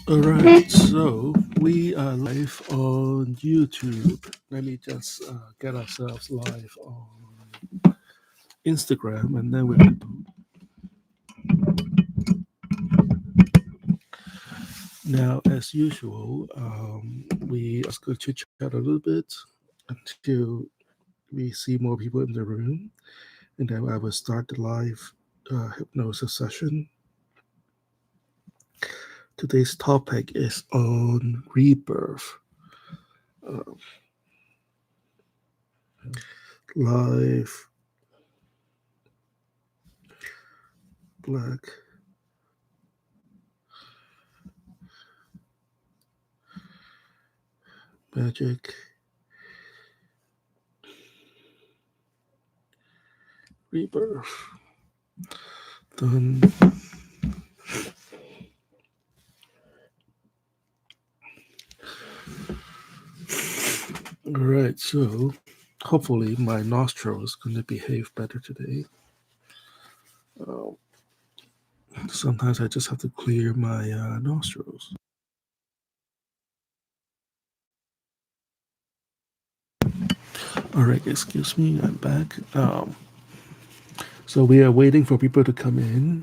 All right, so we are live on YouTube. Let me just get ourselves live on Instagram, and then we. Now, as usual, we are going to chat a little bit until we see more people in the room, and then I will start the live hypnosis session. Today's topic is on rebirth. Uh, live black magic rebirth. Done. All right, so hopefully my nostril is going to behave better today. Sometimes I just have to clear my nostrils. All right, excuse me, I'm back. So we are waiting for people to come in.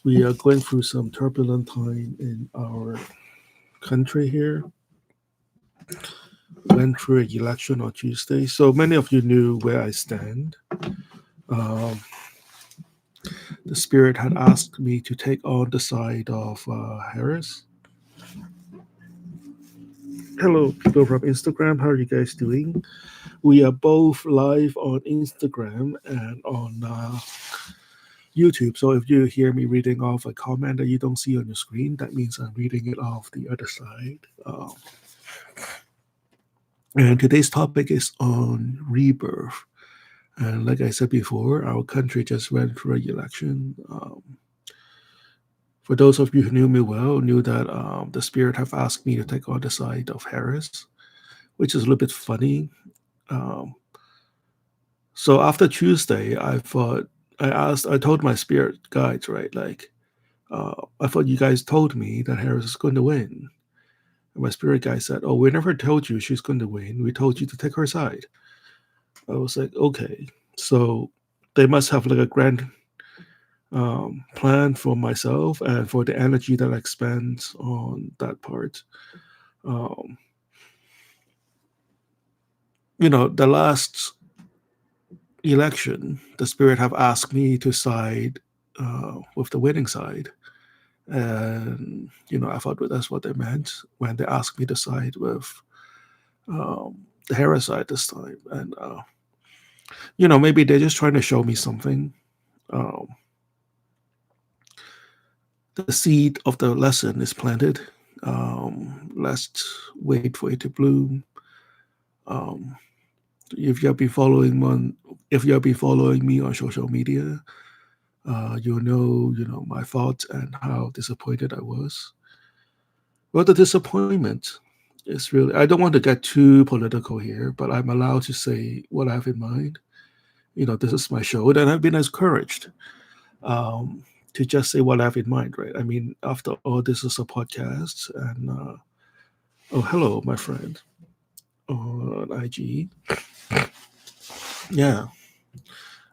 We are going through some turbulent time in our country here. Went through an election on Tuesday, so many of you knew where I stand. The spirit had asked me to take on the side of Harris. Hello, people from Instagram. How are you guys doing? We are both live on Instagram and on YouTube. So if you hear me reading off a comment that you don't see on your screen, that means I'm reading it off the other side. And today's topic is on rebirth. And like I said before, our country just went through an election. For those of you who knew me well, knew that the spirit have asked me to take on the side of Harris, which is a little bit funny. So after Tuesday, I told my spirit guides, right? Like, I thought you guys told me that Harris is going to win. And my spirit guide said, "Oh, we never told you she's going to win. We told you to take her side." I was like, okay. So they must have like a grand plan for myself and for the energy that I expend on that part. The last election, the spirit have asked me to side with the winning side. And, I thought that's what they meant when they asked me to side with the Harris side this time. And, maybe they're just trying to show me something. The seed of the lesson is planted. Let's wait for it to bloom. If you've been following me on social media, you'll know, my thoughts and how disappointed I was. Well, the disappointment is really, I don't want to get too political here, but I'm allowed to say what I have in mind. This is my show, and I've been encouraged to just say what I have in mind, right? I mean, after all, this is a podcast, and oh, hello, my friend on IG. Yeah.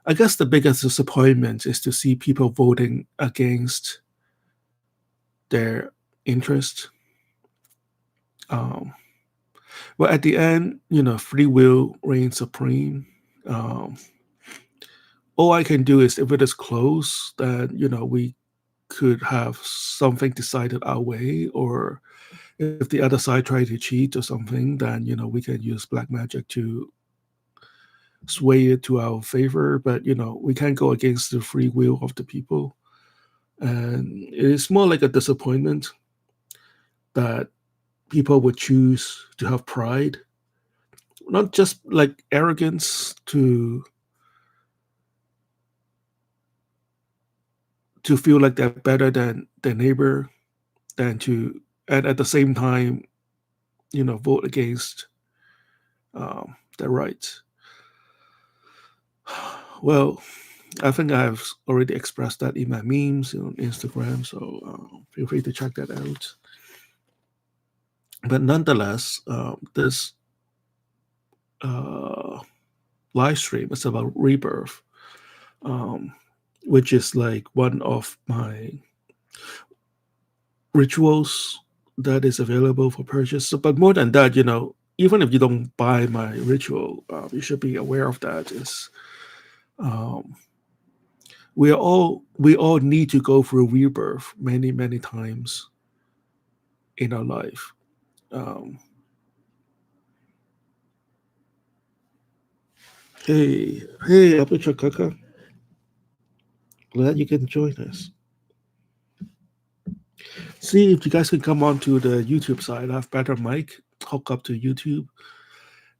I guess the biggest disappointment is to see people voting against their interest. But at the end, free will reigns supreme. All I can do is if it is close, then we could have something decided our way, or if the other side try to cheat or something, then we can use black magic to sway it to our favor. But we can't go against the free will of the people. And it is more like a disappointment that people would choose to have pride, not just like arrogance to feel like they're better than their neighbor, and at the same time, vote against their rights. Well, I think I've already expressed that in my memes on Instagram, so feel free to check that out. But nonetheless, this uh, live stream is about rebirth, um, which is like one of my rituals that is available for purchase. But more than that, even if you don't buy my ritual, you should be aware of that. Is um, we all need to go through rebirth many times in our life. Um, hey, Abu Chakaka, glad you can join us. See if you guys can come on to the YouTube side. I have better mic, hook up to YouTube,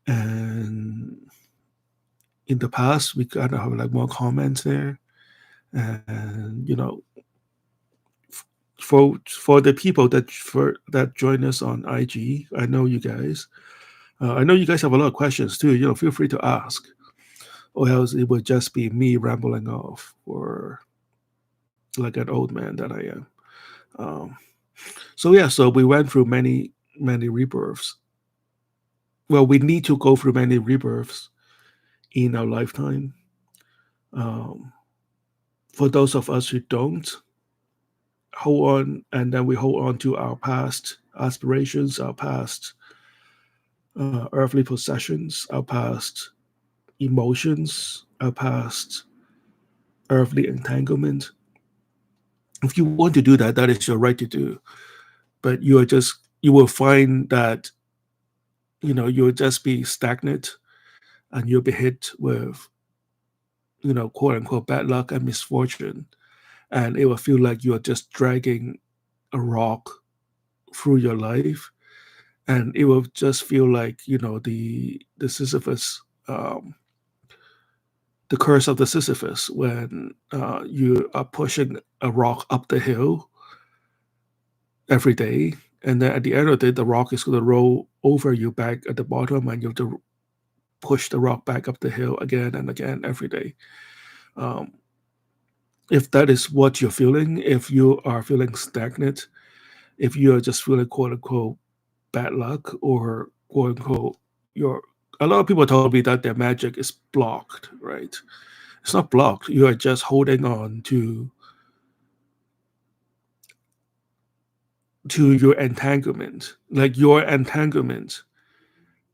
and in the past we kind of have like more comments there, and for the people that join us on IG, I know you guys. I know you guys have a lot of questions too. Feel free to ask, or else it would just be me rambling off, or like an old man that I am. Um, so yeah, so we went through many rebirths. Well, we need to go through many rebirths in our lifetime. Um, for those of us who don't, hold on, and then we hold on to our past aspirations, our past earthly possessions, our past emotions, our past earthly entanglement. If you want to do that, that is your right to do. But you will find that you'll just be stagnant, and you'll be hit with quote unquote bad luck and misfortune, and it will feel like you are just dragging a rock through your life, and it will just feel like the Sisyphus, the curse of the Sisyphus, when you are pushing a rock up the hill every day, and then at the end of the day, the rock is going to roll over you back at the bottom, and you have to push the rock back up the hill again and again every day. Um, if that is what you're feeling, if you are feeling stagnant, if you are just feeling quote unquote bad luck, or quote unquote your a lot of people told me that their magic is blocked, right? It's not blocked. You are just holding on to your entanglement, like your entanglement,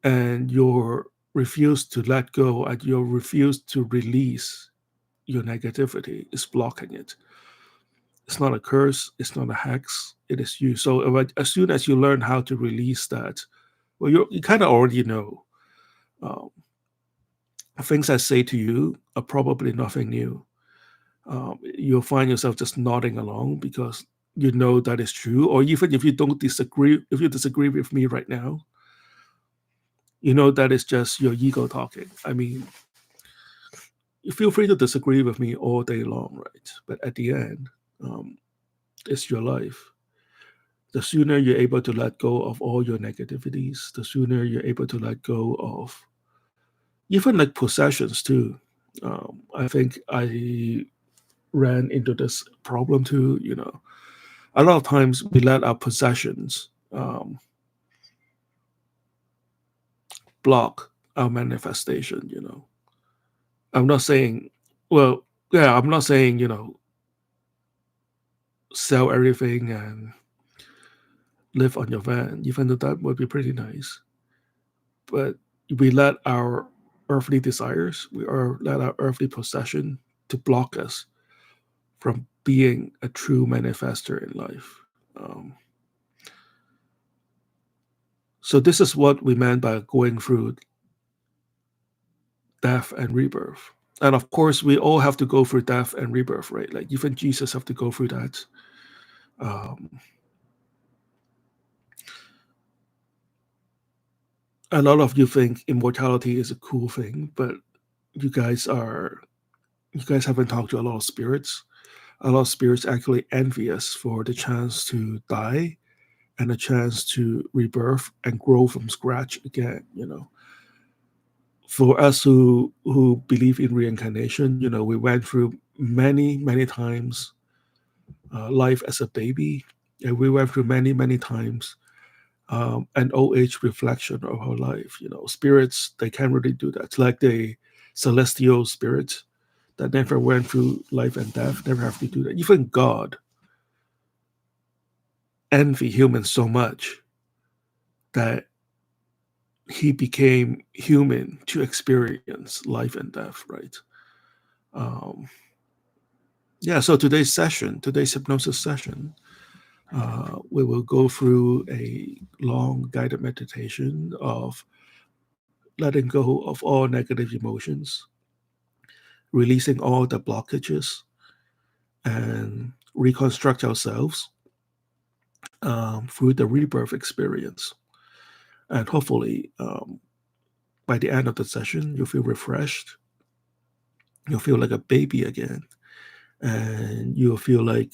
and your refuse to let go, and your refuse to release your negativity is blocking it. It's not a curse, it's not a hex, it is you. So as soon as you learn how to release that, well, you kind of already know. Um, Things I say to you are probably nothing new. You'll find yourself just nodding along because you know that is true. Or even if you don't disagree, if you disagree with me right now, you know that is just your ego talking. I mean, you feel free to disagree with me all day long, right? But at the end, um, it's your life. The sooner you're able to let go of all your negativities, the sooner you're able to let go of even like possessions too. I think I ran into this problem too. A lot of times we let our possessions block our manifestation. I'm not saying, well, yeah, I'm not saying sell everything and live on your van, even though that would be pretty nice. But we let our earthly desires, let our earthly possession to block us from being a true manifester in life. So this is what we meant by going through death and rebirth. And of course, we all have to go through death and rebirth, right? Like even Jesus have to go through that. Um, a lot of you think immortality is a cool thing, but you guys haven't talked to a lot of spirits. A lot of spirits actually envy us for the chance to die and a chance to rebirth and grow from scratch again. for us who believe in reincarnation, we went through many times life as a baby, and we went through many times an old age reflection of our life. Spirits, they can't really do that. It's like the celestial spirits that never went through life and death, never have to do that. Even God envy humans so much that he became human to experience life and death, right? Um, yeah, so today's hypnosis session, we will go through a long guided meditation of letting go of all negative emotions, releasing all the blockages, and reconstruct ourselves through the rebirth experience. And hopefully, by the end of the session, you'll feel refreshed. You'll feel like a baby again. And you'll feel like,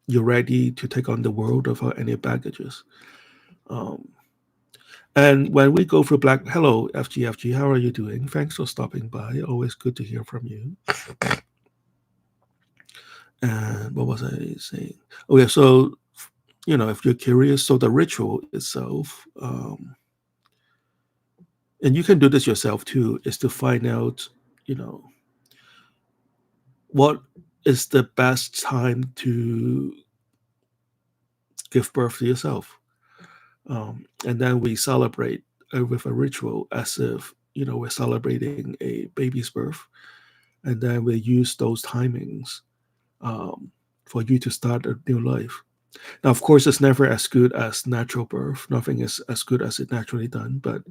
you're ready to take on the world without any baggages. Um, and when we go through hello, FGFG, how are you doing? Thanks for stopping by. Always good to hear from you. And what was I saying? Oh, yeah. So, if you're curious, so the ritual itself, and you can do this yourself too, is to find out, what is the best time to give birth to yourself. And then we celebrate with a ritual as if, we're celebrating a baby's birth. And then we use those timings for you to start a new life. Now, of course, it's never as good as natural birth. Nothing is as good as it naturally done. But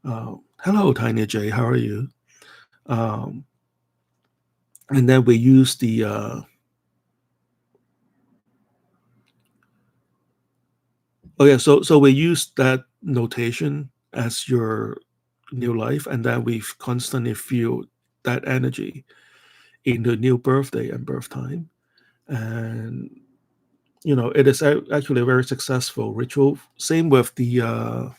hello, Tiny J. How are you? And then we use the so we use that notation as your new life, and then we constantly feel that energy in the new birthday and birth time. And it is actually a very successful ritual. Same with the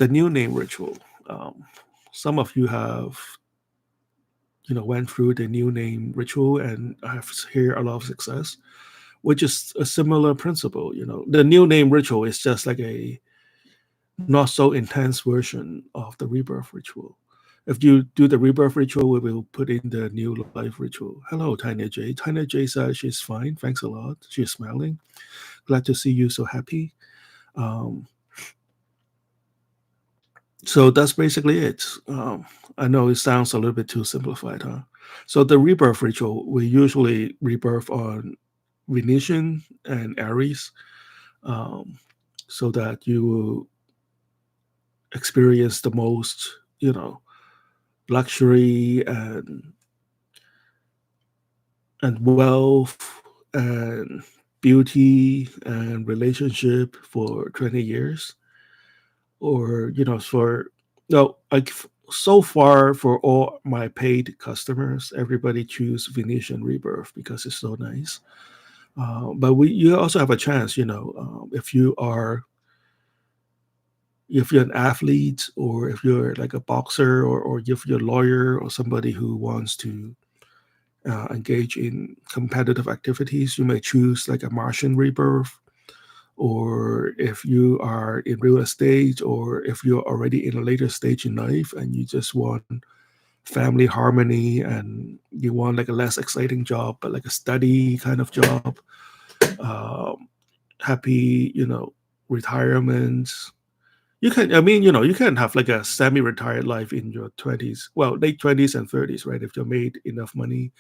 new name ritual. Some of you have went through the new name ritual and have here a lot of success, which is a similar principle. The new name ritual is just like a not so intense version of the rebirth ritual. If you do the rebirth ritual, we will put in the new life ritual. Hello, Tiny J. Tiny J says she's fine. Thanks a lot. She's smiling. Glad to see you so happy. So that's basically it. I know it sounds a little bit too simplified, huh? So the rebirth ritual, we usually rebirth on Venetian and Aries, so that you will experience the most, luxury and wealth and beauty and relationship for 20 years. Or for no, like so far, for all my paid customers, everybody choose Venetian Rebirth because it's so nice. But you also have a chance, if you're an athlete, or if you're like a boxer, or if you're a lawyer, or somebody who wants to engage in competitive activities, you may choose like a Martian Rebirth. Or if you are in real estate, or if you're already in a later stage in life and you just want family harmony, and you want like a less exciting job but like a steady kind of job, um, happy, retirement. You can have like a semi-retired life in your 20s, well, late 20s and 30s, right? If you made enough money,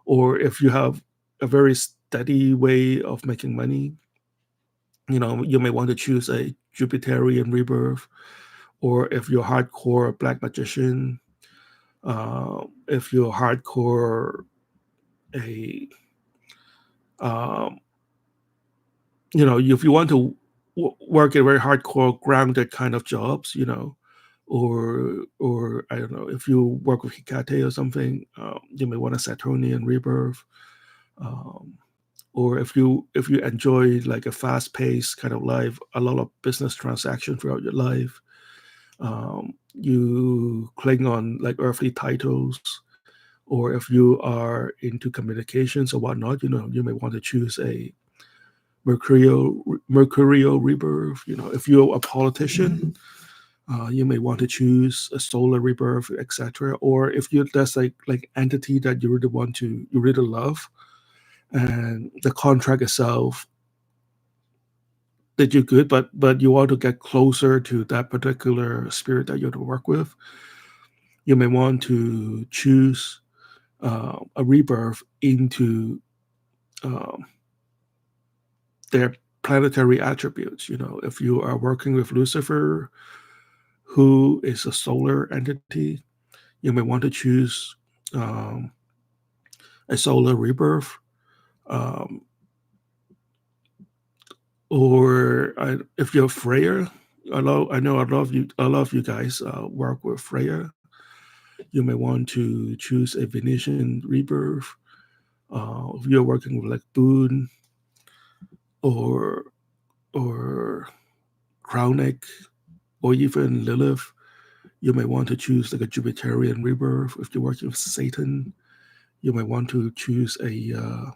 or if you have a very steady way of making money. You may want to choose a Jupiterian rebirth, or if you're hardcore black magician, if you're hardcore a, um, if you want to work at very hardcore grounded kind of jobs, or I don't know, if you work with Hikate or something, you may want a Saturnian rebirth. Um, or if you enjoy like a fast-paced kind of life, a lot of business transaction throughout your life, you cling on like earthly titles, or if you are into communications or whatnot, you may want to choose a mercurial rebirth. If you're a politician, you may want to choose a solar rebirth, etc. Or if there's like entity that you really love, and the contract itself did you good, but you want to get closer to that particular spirit that you have to work with, you may want to choose a rebirth into um, their planetary attributes. If you are working with Lucifer, who is a solar entity, you may want to choose um, a solar rebirth. Um, or if you're Freya, I know a lot of you guys work with Freya. You may want to choose a Venetian rebirth. If you're working with like Boone or or Crownick or even Lilith, you may want to choose like a Jupiterian rebirth. If you're working with Satan, you may want to choose a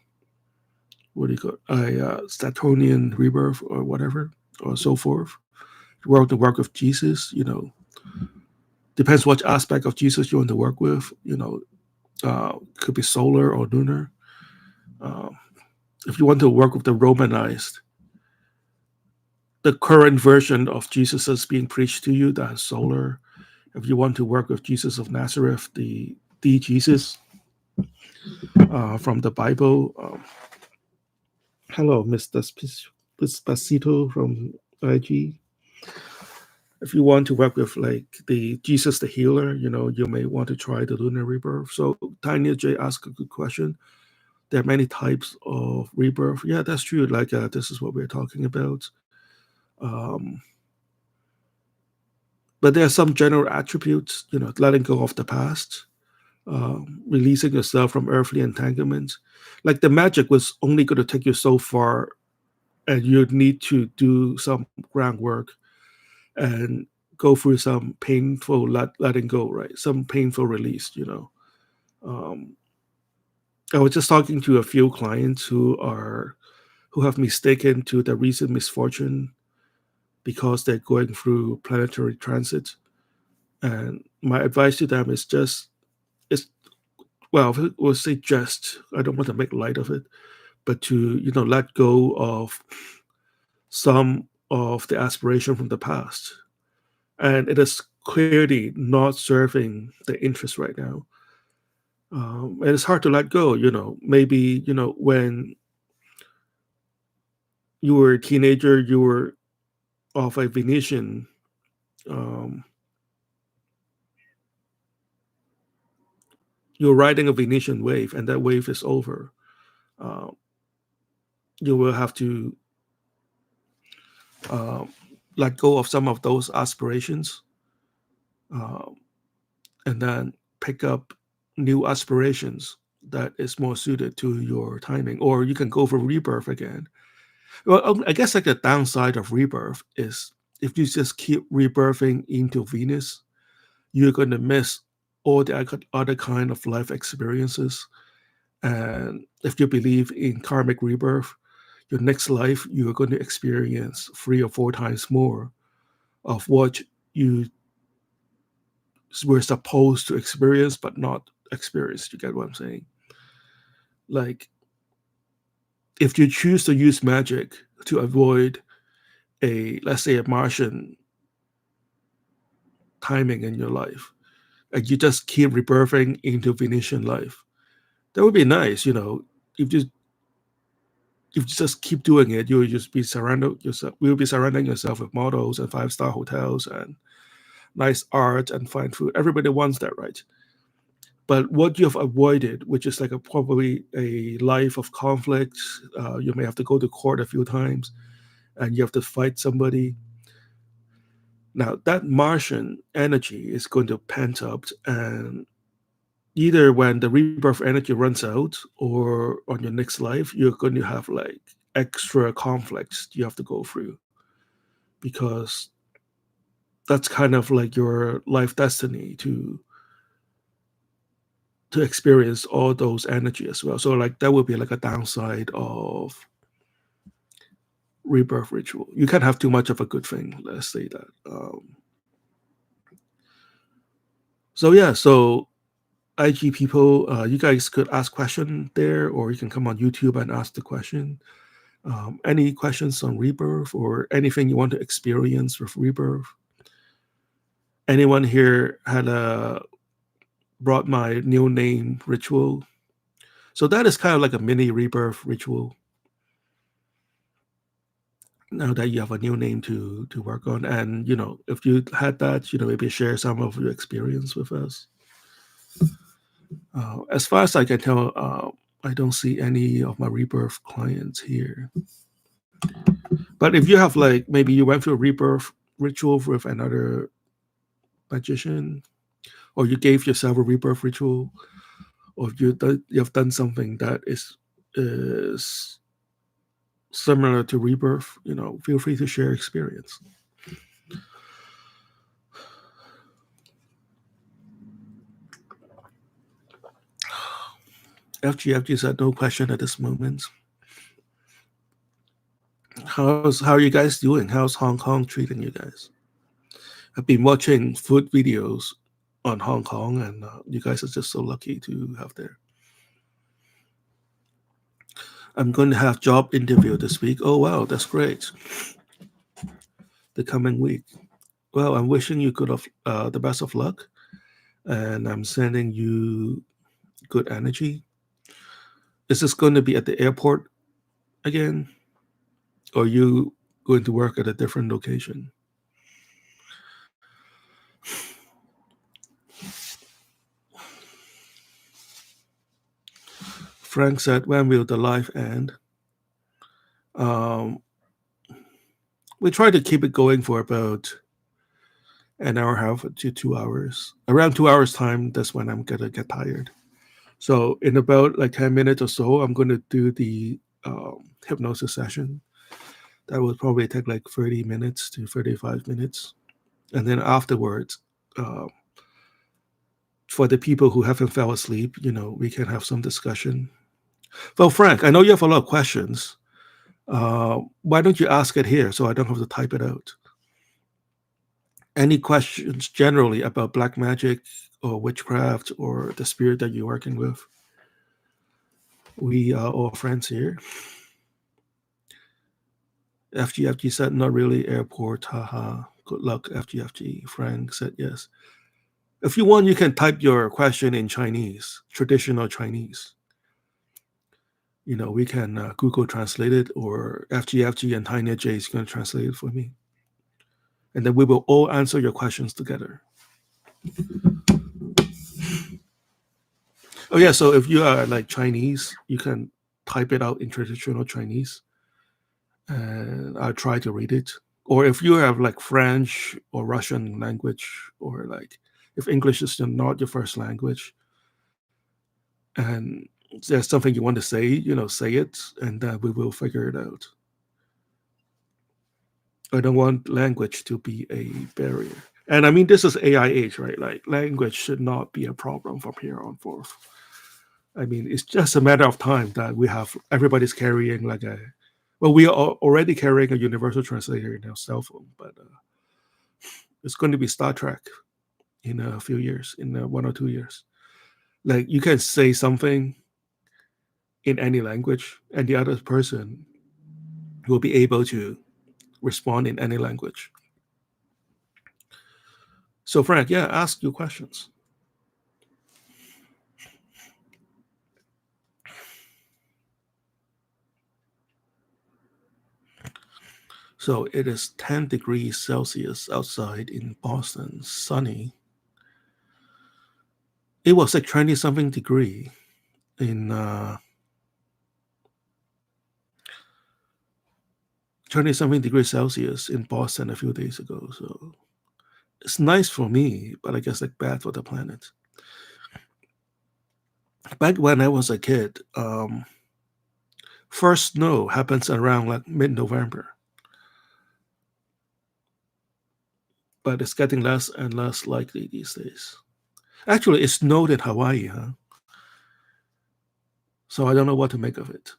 what do you call it? A Saturnian rebirth or whatever, or so forth. The work of Jesus, depends what aspect of Jesus you want to work with. Could be solar or lunar. Uh, if you want to work with the Romanized, the current version of Jesus that's being preached to you, that's solar. If you want to work with Jesus of Nazareth, the Jesus from the Bible. Hello, Mr. Despacito from IG. If you want to work with like the Jesus the healer, you may want to try the lunar rebirth. So Tanya J asked a good question. There are many types of rebirth. Yeah, that's true. Like this is what we're talking about. Um, but there are some general attributes. Letting go of the past, releasing yourself from earthly entanglements. Like the magic was only going to take you so far, and you'd need to do some groundwork and go through some painful letting go, right? Some painful release. Um, I was just talking to a few clients who have mistaken to the recent misfortune because they're going through planetary transit. And my advice to them is we'll say just, I don't want to make light of it, but to, let go of some of the aspiration from the past. And it is clearly not serving the interest right now. And it's hard to let go. Maybe, when you were a teenager, you were of a Venetian. Um, you're riding a Venetian wave, and that wave is over. Uh, you will have to uh, let go of some of those aspirations, uh, and then pick up new aspirations that is more suited to your timing. Or you can go for rebirth again. Well, I guess like the downside of rebirth is if you just keep rebirthing into Venus, you're going to miss all the other kind of life experiences. And if you believe in karmic rebirth, your next life, you're going to experience 3 or 4 times more of what you were supposed to experience, but not experience. You get what I'm saying? Like, if you choose to use magic to avoid let's say, a Martian timing in your life, and you just keep rebirthing into Venetian life, that would be nice. If you just keep doing it, you'll just be surrounded yourself. You'll be surrounding yourself with models and 5-star hotels and nice art and fine food. Everybody wants that, right? But what you have avoided, which is like probably a life of conflict, you may have to go to court a few times, and you have to fight somebody. Now that Martian energy is going to pent up, and either when the rebirth energy runs out or on your next life, you're going to have like extra conflicts you have to go through, because that's kind of like your life destiny to experience all those energy as well. So like that would be like a downside of rebirth ritual. You can't have too much of a good thing, let's say that. So yeah, so IG people, you guys could ask question there, or you can come on YouTube and ask the question. Any questions on rebirth or anything you want to experience with rebirth? Anyone here had brought my new name ritual? So that is kind of like a mini rebirth ritual. Now that you have a new name to work on, and if you had that, maybe share some of your experience with us. As far as I can tell, I don't see any of my rebirth clients here. But if you have like maybe you went through a rebirth ritual with another magician, or you gave yourself a rebirth ritual, or you've done something that is similar to rebirth, feel free to share experience. FGFG said no question at this moment. How are you guys doing? How's Hong Kong treating you guys? I've been watching food videos on Hong Kong, and you guys are just so lucky to have there. I'm going to have job interview this week. Oh wow, that's great. The coming week. Well, I'm wishing you the best of luck, and I'm sending you good energy. Is this going to be at the airport again, or are you going to work at a different location? Frank said, when will the live end? We try to keep it going for about an hour and a half to 2 hours. Around 2 hours time, that's when I'm going to get tired. So in about like 10 minutes or so, I'm going to do the hypnosis session. That will probably take like 30 minutes to 35 minutes. And then afterwards, for the people who haven't fell asleep, we can have some discussion. Well, Frank, I know you have a lot of questions. Why don't you ask it here so I don't have to type it out? Any questions generally about black magic or witchcraft or the spirit that you're working with? We are all friends here. FGFG said, not really airport, haha. Good luck, FGFG. Frank said, yes. If you want, you can type your question in Chinese, traditional Chinese. We can Google translate it, or FGFG and Tiny J is going to translate it for me. And then we will all answer your questions together. Oh yeah, so if you are like Chinese, you can type it out in traditional Chinese, and I'll try to read it. Or if you have like French or Russian language, or like if English is not your first language, and there's something you want to say, say it, and we will figure it out. I don't want language to be a barrier. And I mean, this is AI age, right? Like language should not be a problem from here on forth. I mean, it's just a matter of time that everybody's carrying like we are already carrying a universal translator in our cell phone, but it's going to be Star Trek in a few years, in 1 or 2 years. Like you can say something in any language, and the other person will be able to respond in any language. So Frank, yeah, ask your questions. So it is 10 degrees Celsius outside in Boston, sunny. It was like 20 something degree in 20 something degrees Celsius in Boston a few days ago. So it's nice for me, but I guess like bad for the planet. Back when I was a kid, first snow happens around like mid-November, but it's getting less and less likely these days. Actually, it snowed in Hawaii, huh? So I don't know what to make of it.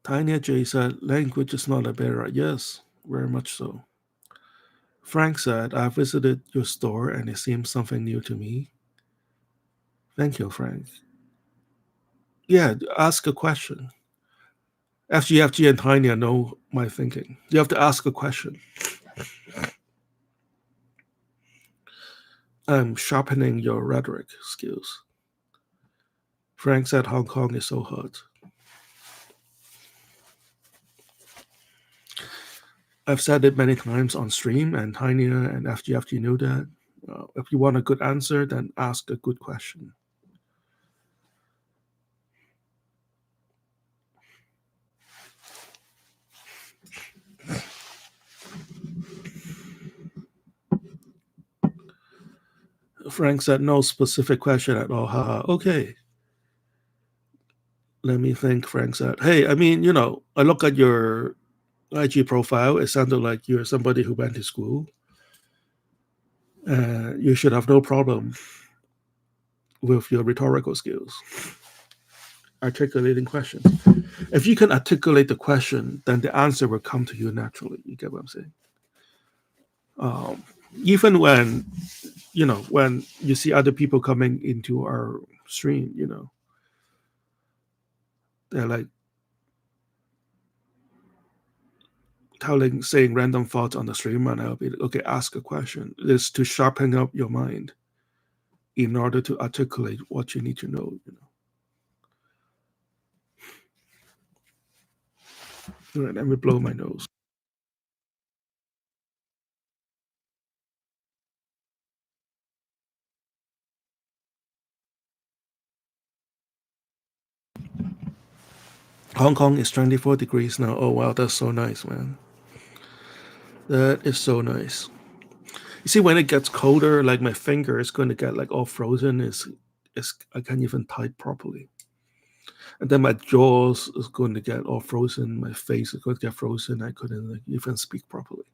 Tanya J said, language is not a barrier. Yes, very much so. Frank said, I visited your store and it seems something new to me. Thank you, Frank. Yeah, ask a question. FGFG and Tanya know my thinking. You have to ask a question. I'm sharpening your rhetoric skills. Frank said Hong Kong is so hot. I've said it many times on stream, and Tanya and FGFG know that. If you want a good answer, then ask a good question. Frank said no specific question at all. Haha. Okay. Let me think. Frank said, hey, I mean, I look at your IG profile. It sounded like you're somebody who went to school. You should have no problem with your rhetorical skills, articulating questions. If you can articulate the question, then the answer will come to you naturally. You get what I'm saying? Even when when you see other people coming into our stream, they're like saying random thoughts on the stream, and I'll be okay. Ask a question. It's to sharpen up your mind in order to articulate what you need to know. All right, let me blow my nose. Hong Kong is 24 degrees now. Oh wow, that's so nice, man. That is so nice. You see, when it gets colder, like my finger is going to get like all frozen. It's I can't even type properly. And then my jaws is going to get all frozen. My face is going to get frozen. I couldn't like, even speak properly.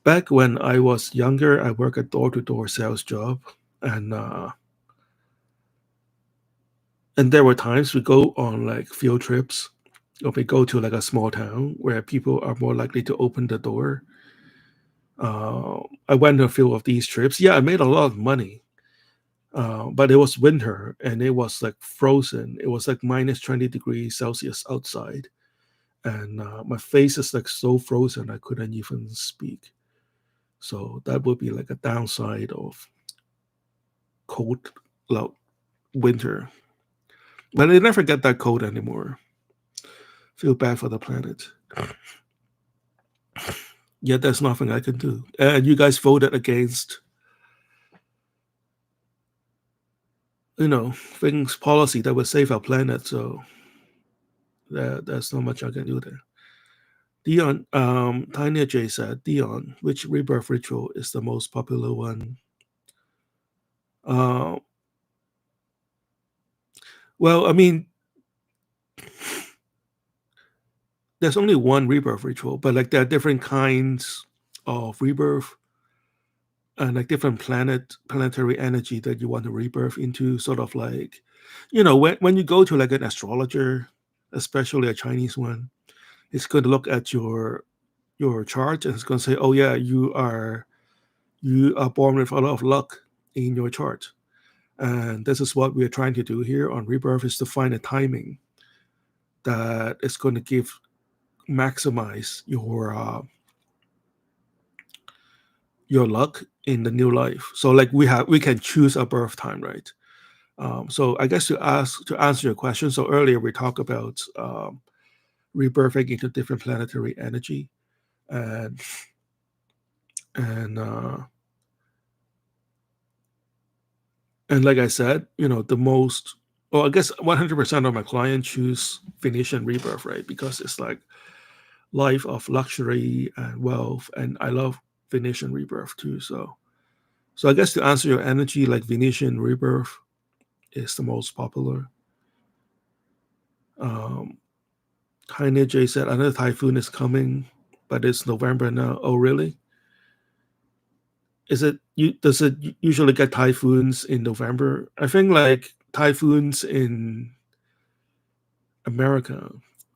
Back when I was younger, I worked a door-to-door sales job, and there were times we go on like field trips, or we go to like a small town where people are more likely to open the door. I went on a few of these trips. Yeah, I made a lot of money, but it was winter and it was like frozen. It was like minus 20 degrees Celsius outside, and my face is like so frozen I couldn't even speak. So that would be like a downside of cold, like winter. But it never get that cold anymore. Feel bad for the planet. Yet there's nothing I can do. And you guys voted against, things policy that would save our planet. So there's not much I can do there. Dion, Tanya J said, Dion, which rebirth ritual is the most popular one? Uh, well, I mean, there's only one rebirth ritual, but like there are different kinds of rebirth and like different planetary energy that you want to rebirth into. Sort of like, when you go to like an astrologer, especially a Chinese one, it's going to look at your chart and it's going to say, oh yeah, you are born with a lot of luck in your chart. And this is what we're trying to do here on rebirth, is to find a timing that is going to maximize your luck in the new life. So like we can choose a birth time, right? So I guess to answer your question, so earlier we talked about rebirthing into different planetary energy, and and uh, and like I said, the most, well, I guess 100% of my clients choose Venetian rebirth, right? Because it's like life of luxury and wealth, and I love Venetian rebirth too. So I guess to answer your energy, like Venetian rebirth is the most popular. Tiny J said another typhoon is coming, but it's November now. Oh, really? Does it usually get typhoons in November? I think like typhoons in America,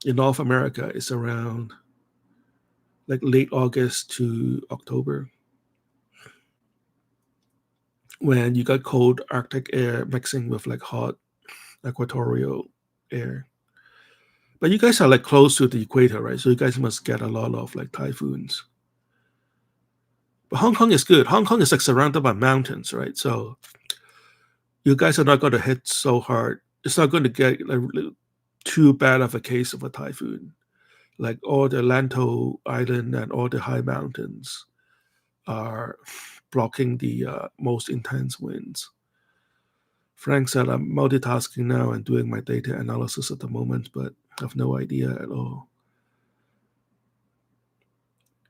in North America, is around like late August to October, when you got cold Arctic air mixing with like hot equatorial air. But you guys are like close to the equator, right? So you guys must get a lot of like typhoons. But Hong Kong is good. Hong Kong is like surrounded by mountains, right? So you guys are not going to hit so hard. It's not going to get like too bad of a case of a typhoon. Like all the Lanto Island and all the high mountains are blocking the most intense winds. Frank said, I'm multitasking now and doing my data analysis at the moment, but I have no idea at all.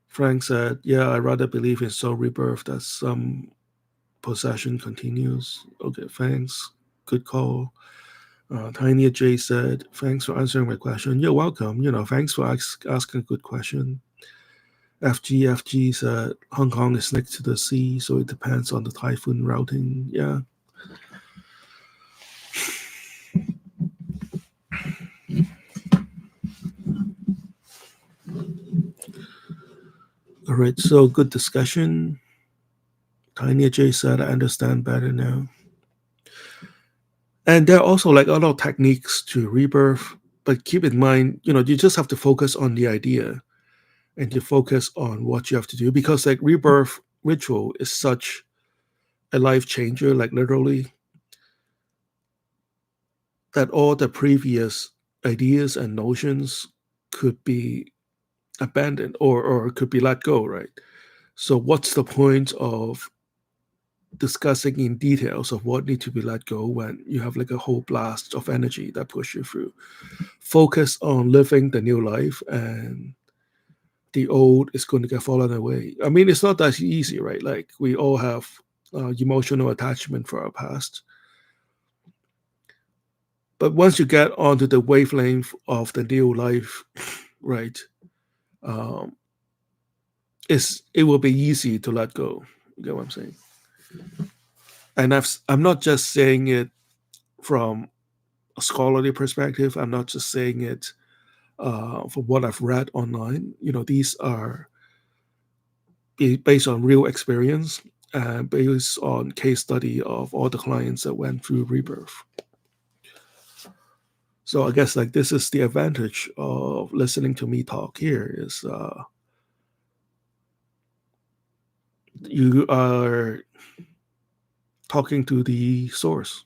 Frank said, yeah, I rather believe in soul rebirth that some possession continues. Okay, thanks. Good call. Tiny J said, thanks for answering my question. You're welcome. Thanks for asking a good question. FG said, Hong Kong is next to the sea, so it depends on the typhoon routing. Yeah. All right, so good discussion. Tiny J said, I understand better now. And there are also like a lot of techniques to rebirth, but keep in mind, you just have to focus on the idea and you focus on what you have to do, because like rebirth ritual is such a life changer, like literally, that all the previous ideas and notions could be abandoned or could be let go, right? So what's the point of discussing in details of what needs to be let go when you have like a whole blast of energy that push you through? Focus on living the new life, and the old is going to get fallen away. I mean, it's not that easy, right? Like we all have emotional attachment for our past. But once you get onto the wavelength of the new life, right, um, it will be easy to let go. You get what I'm saying? And I'm not just saying it from a scholarly perspective. I'm not just saying it from what I've read online. These are based on real experience and based on case study of all the clients that went through rebirth. So I guess like this is the advantage of listening to me talk here is you are talking to the source.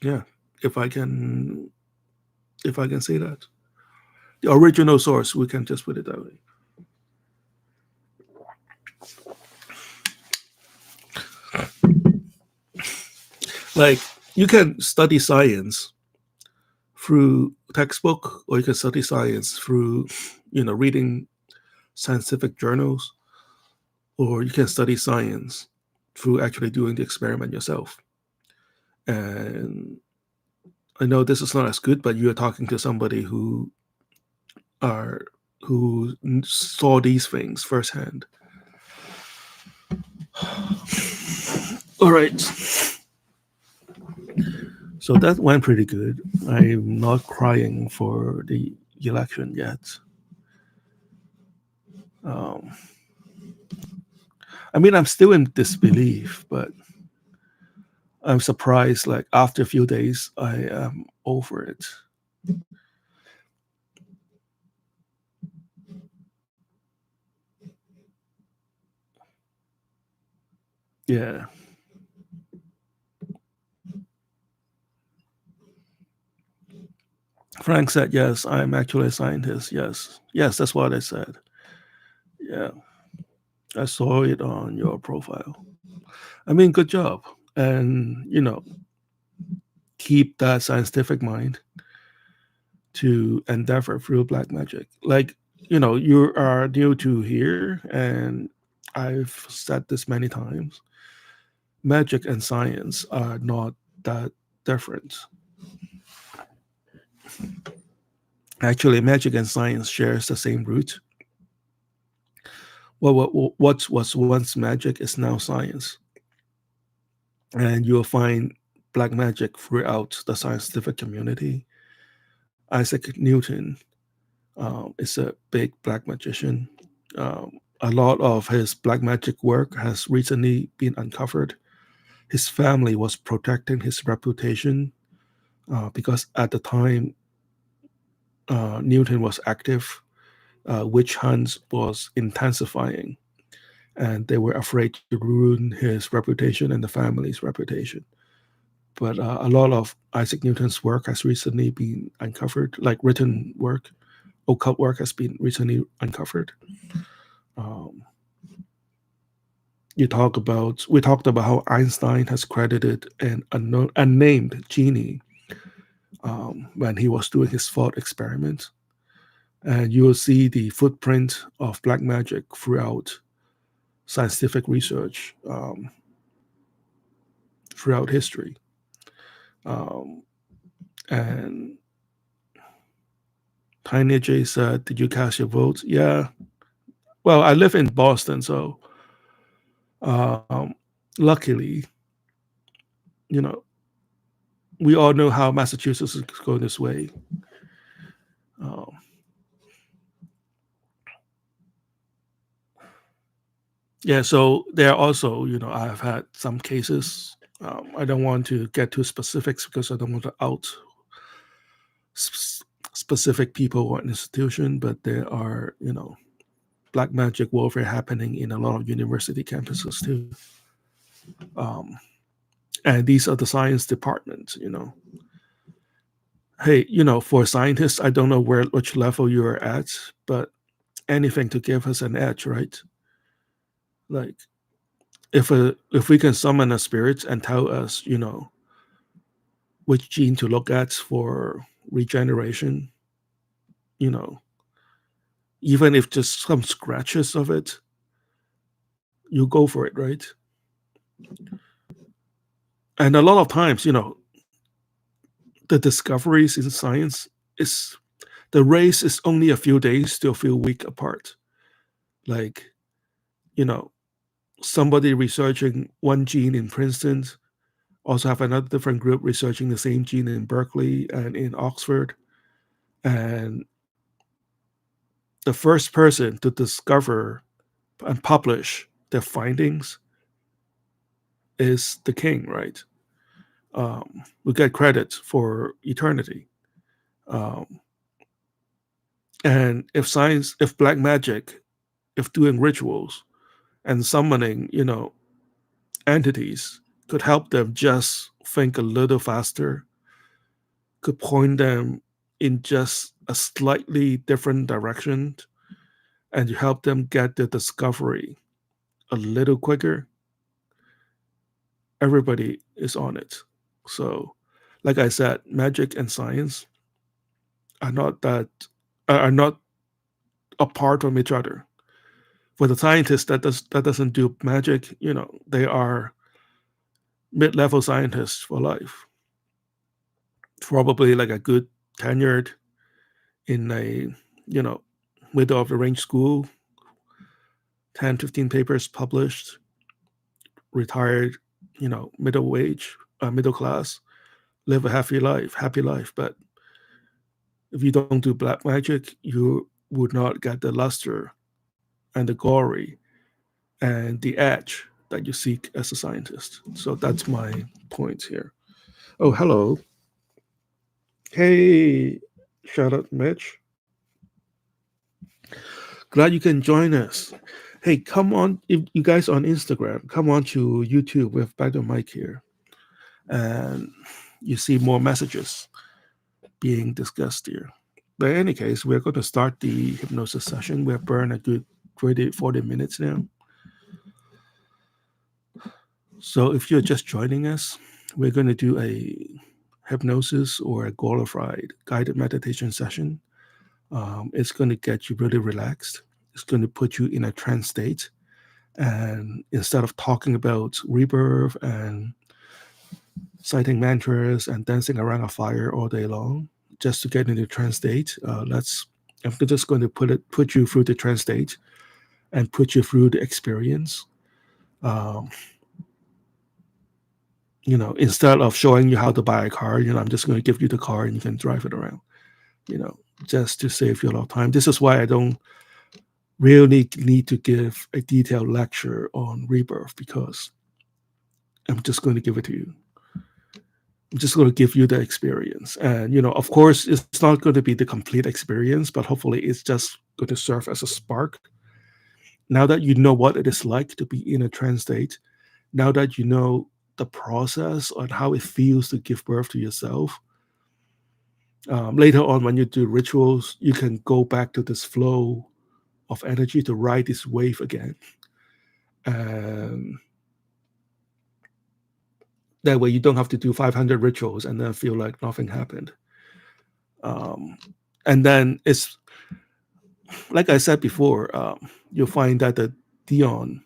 Yeah, if I can say that, the original source, we can just put it that way. Like you can study science through textbook, or you can study science through reading scientific journals, or you can study science through actually doing the experiment yourself. And I know this is not as good, but you're talking to somebody who saw these things firsthand. All right. So that went pretty good. I'm not crying for the election yet. I mean, I'm still in disbelief, but I'm surprised. Like after a few days, I am over it. Yeah. Frank said, yes, I'm actually a scientist. Yes. Yes, that's what I said. Yeah. I saw it on your profile. I mean, good job. And, keep that scientific mind to endeavor through black magic. Like, you are new to here, and I've said this many times. Magic and science are not that different. Actually, magic and science shares the same root. What was once magic is now science, and you'll find black magic throughout the scientific community. Isaac Newton is a big black magician. A lot of his black magic work has recently been uncovered. His family was protecting his reputation because at the time Newton was active, witch hunts was intensifying, and they were afraid to ruin his reputation and the family's reputation. But a lot of Isaac Newton's work has recently been uncovered, like written work, occult work has been recently uncovered. Um, we talked about how Einstein has credited an unnamed genie when he was doing his thought experiment, and you will see the footprint of black magic throughout scientific research throughout history. Um, and Tiny J said, "Did you cast your vote?" Yeah. Well, I live in Boston, so um, luckily, you know, we all know how Massachusetts is going this way. Um, yeah, so there are also, I've had some cases. I don't want to get too specifics because I don't want to out specific people or institution, but there are, black magic warfare happening in a lot of university campuses too. Um, and these are the science departments. Hey, for scientists, I don't know which level you're at, but anything to give us an edge, right? Like if we can summon a spirit and tell us, which gene to look at for regeneration, you know, even if just some scratches of it, you go for it, right? And a lot of times, the discoveries in science is the race is only a few days to a few weeks apart. Like, you know, somebody researching one gene in Princeton also have another different group researching the same gene in Berkeley and in Oxford. And the first person to discover and publish their findings is the king, right? We get credit for eternity. Um, and if black magic, if doing rituals and summoning, entities could help them just think a little faster, could point them in just a slightly different direction, and you help them get the discovery a little quicker, everybody is on it. So, like I said, magic and science are not apart from each other. For the scientist that doesn't do magic, they are mid-level scientists for life. Probably like a good tenured in a you know middle of the range school, 10, 15 papers published, retired, middle wage, middle class, live a happy life. But if you don't do black magic, you would not get the luster and the glory and the edge that you seek as a scientist. So that's my point here. Oh, hello. Hey, shout out Mitch. Glad you can join us. Hey, come on, if you guys on Instagram, come on to YouTube with Back to Mike here. And you see more messages being discussed here. But in any case, we're going to start the hypnosis session. We have burned a good 40 minutes now. So if you're just joining us, we're going to do a hypnosis or a glorified guided meditation session It's going to get you really relaxed. It's going to put you in a trance state. And instead of talking about rebirth and citing mantras and dancing around a fire all day long, just to get into trance state, I'm just going to put you through the trance state and put you through the experience. Instead of showing you how to buy a car, I'm just going to give you the car and you can drive it around, just to save you a lot of time. This is why I don't really need to give a detailed lecture on rebirth, because I'm just going to give it to you. I'm just going to give you the experience. And, of course, it's not going to be the complete experience, but hopefully it's just going to serve as a spark. Now that you know what it is like to be in a trance state, now that you know the process on how it feels to give birth to yourself, later on when you do rituals, you can go back to this flow of energy to ride this wave again. And that way you don't have to do 500 rituals and then feel like nothing happened. And then it's, like I said before, you'll find that the Dion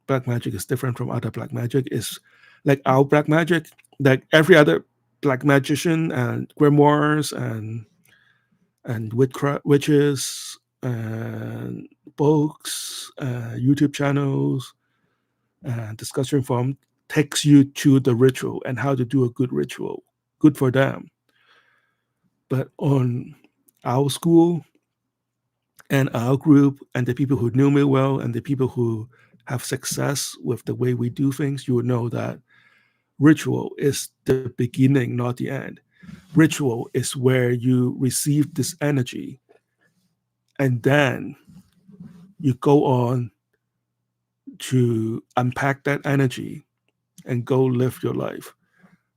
black magic is different from other black magic. It's like our black magic, like every other black magician and grimoires and witches and books, YouTube channels, and discussion forum takes you to the ritual and how to do a good ritual. Good for them. But on our school and our group and the people who knew me well and the people who have success with the way we do things, you will know that ritual is the beginning, not the end. Ritual is where you receive this energy and then you go on to unpack that energy and go live your life.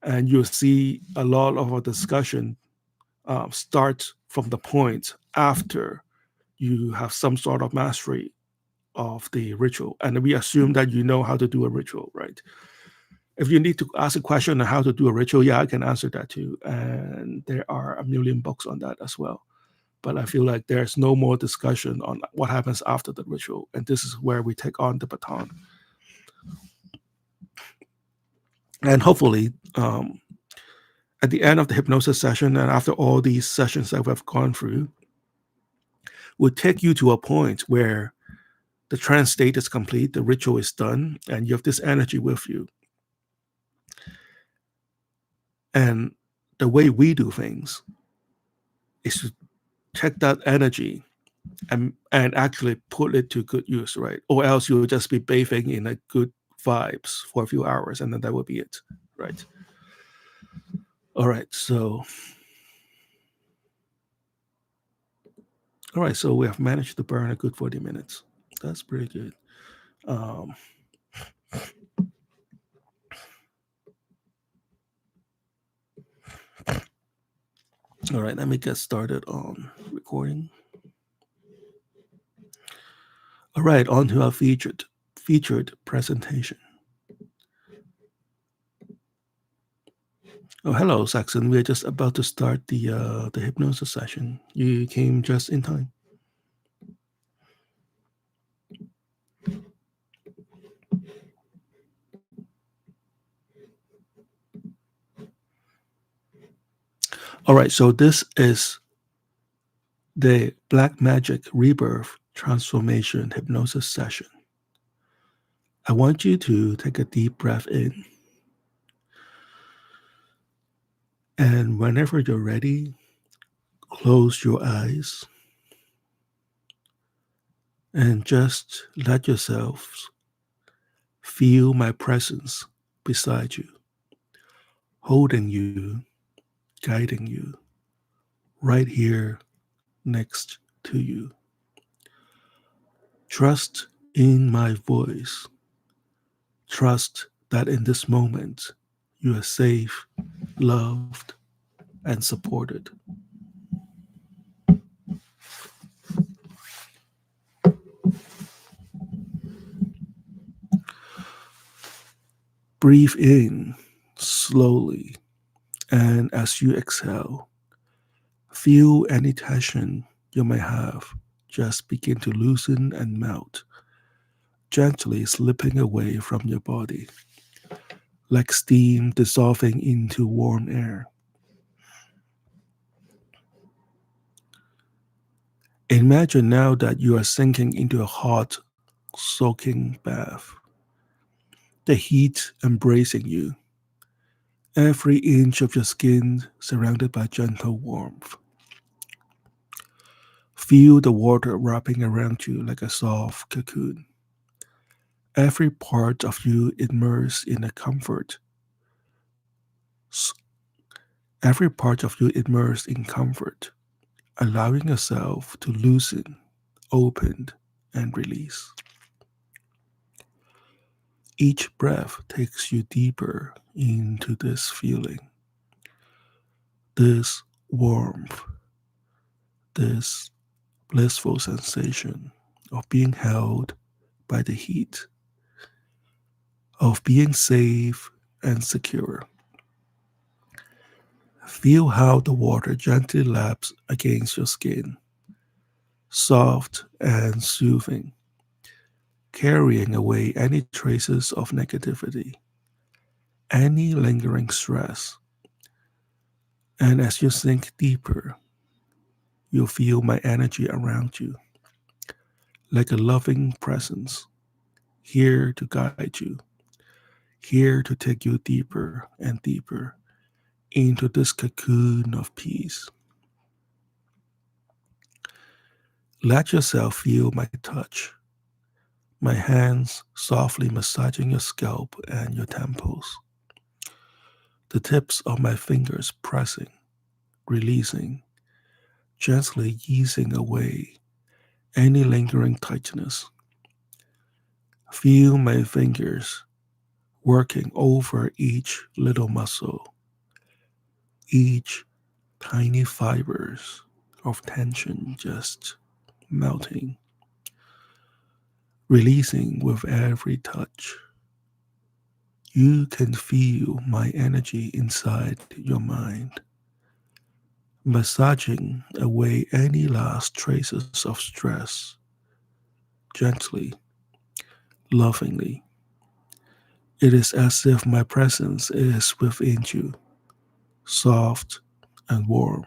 And you'll see a lot of our discussion start from the point after you have some sort of mastery of the ritual. And we assume that you know how to do a ritual, right? If you need to ask a question on how to do a ritual, yeah, I can answer that too. And there are a million books on that as well. But I feel like there's no more discussion on what happens after the ritual. And this is where we take on the baton. And hopefully, at the end of the hypnosis session and after all these sessions that we've gone through, will take you to a point where the trance state is complete, the ritual is done, and you have this energy with you. And the way we do things is to take that energy and actually put it to good use, right? Or else you will just be bathing in a good vibes for a few hours, and then that will be it, right? All right, so we have managed to burn a good 40 minutes. That's pretty good. All right, let me get started on recording. All right, on to our featured presentation. Oh, hello, Saxon. We're just about to start the hypnosis session. You came just in time. All right, so this is the Black Magick Rebirth Transformation Hypnosis Session. I want you to take a deep breath in. And whenever you're ready, close your eyes and just let yourself feel my presence beside you, holding you, guiding you, right here next to you. Trust in my voice. Trust that in this moment you are safe, loved, and supported. Breathe in slowly, and as you exhale, feel any tension you may have just begin to loosen and melt, gently slipping away from your body, like steam dissolving into warm air. Imagine now that you are sinking into a hot, soaking bath, the heat embracing you, every inch of your skin surrounded by gentle warmth. Feel the water wrapping around you like a soft cocoon. Every part of you immersed in a comfort. S- Every part of you immersed in comfort, allowing yourself to loosen, open, and release. Each breath takes you deeper into this feeling, this warmth, this blissful sensation of being held by the heat, of being safe and secure. Feel how the water gently laps against your skin, soft and soothing, carrying away any traces of negativity, any lingering stress. And as you sink deeper, you feel my energy around you, like a loving presence, here to guide you, here to take you deeper and deeper into this cocoon of peace. Let yourself feel my touch, my hands softly massaging your scalp and your temples, the tips of my fingers pressing, releasing, gently easing away any lingering tightness. Feel my fingers working over each little muscle, each tiny fibers of tension just melting, releasing with every touch. You can feel my energy inside your mind, massaging away any last traces of stress, gently, lovingly. It is as if my presence is within you, soft and warm,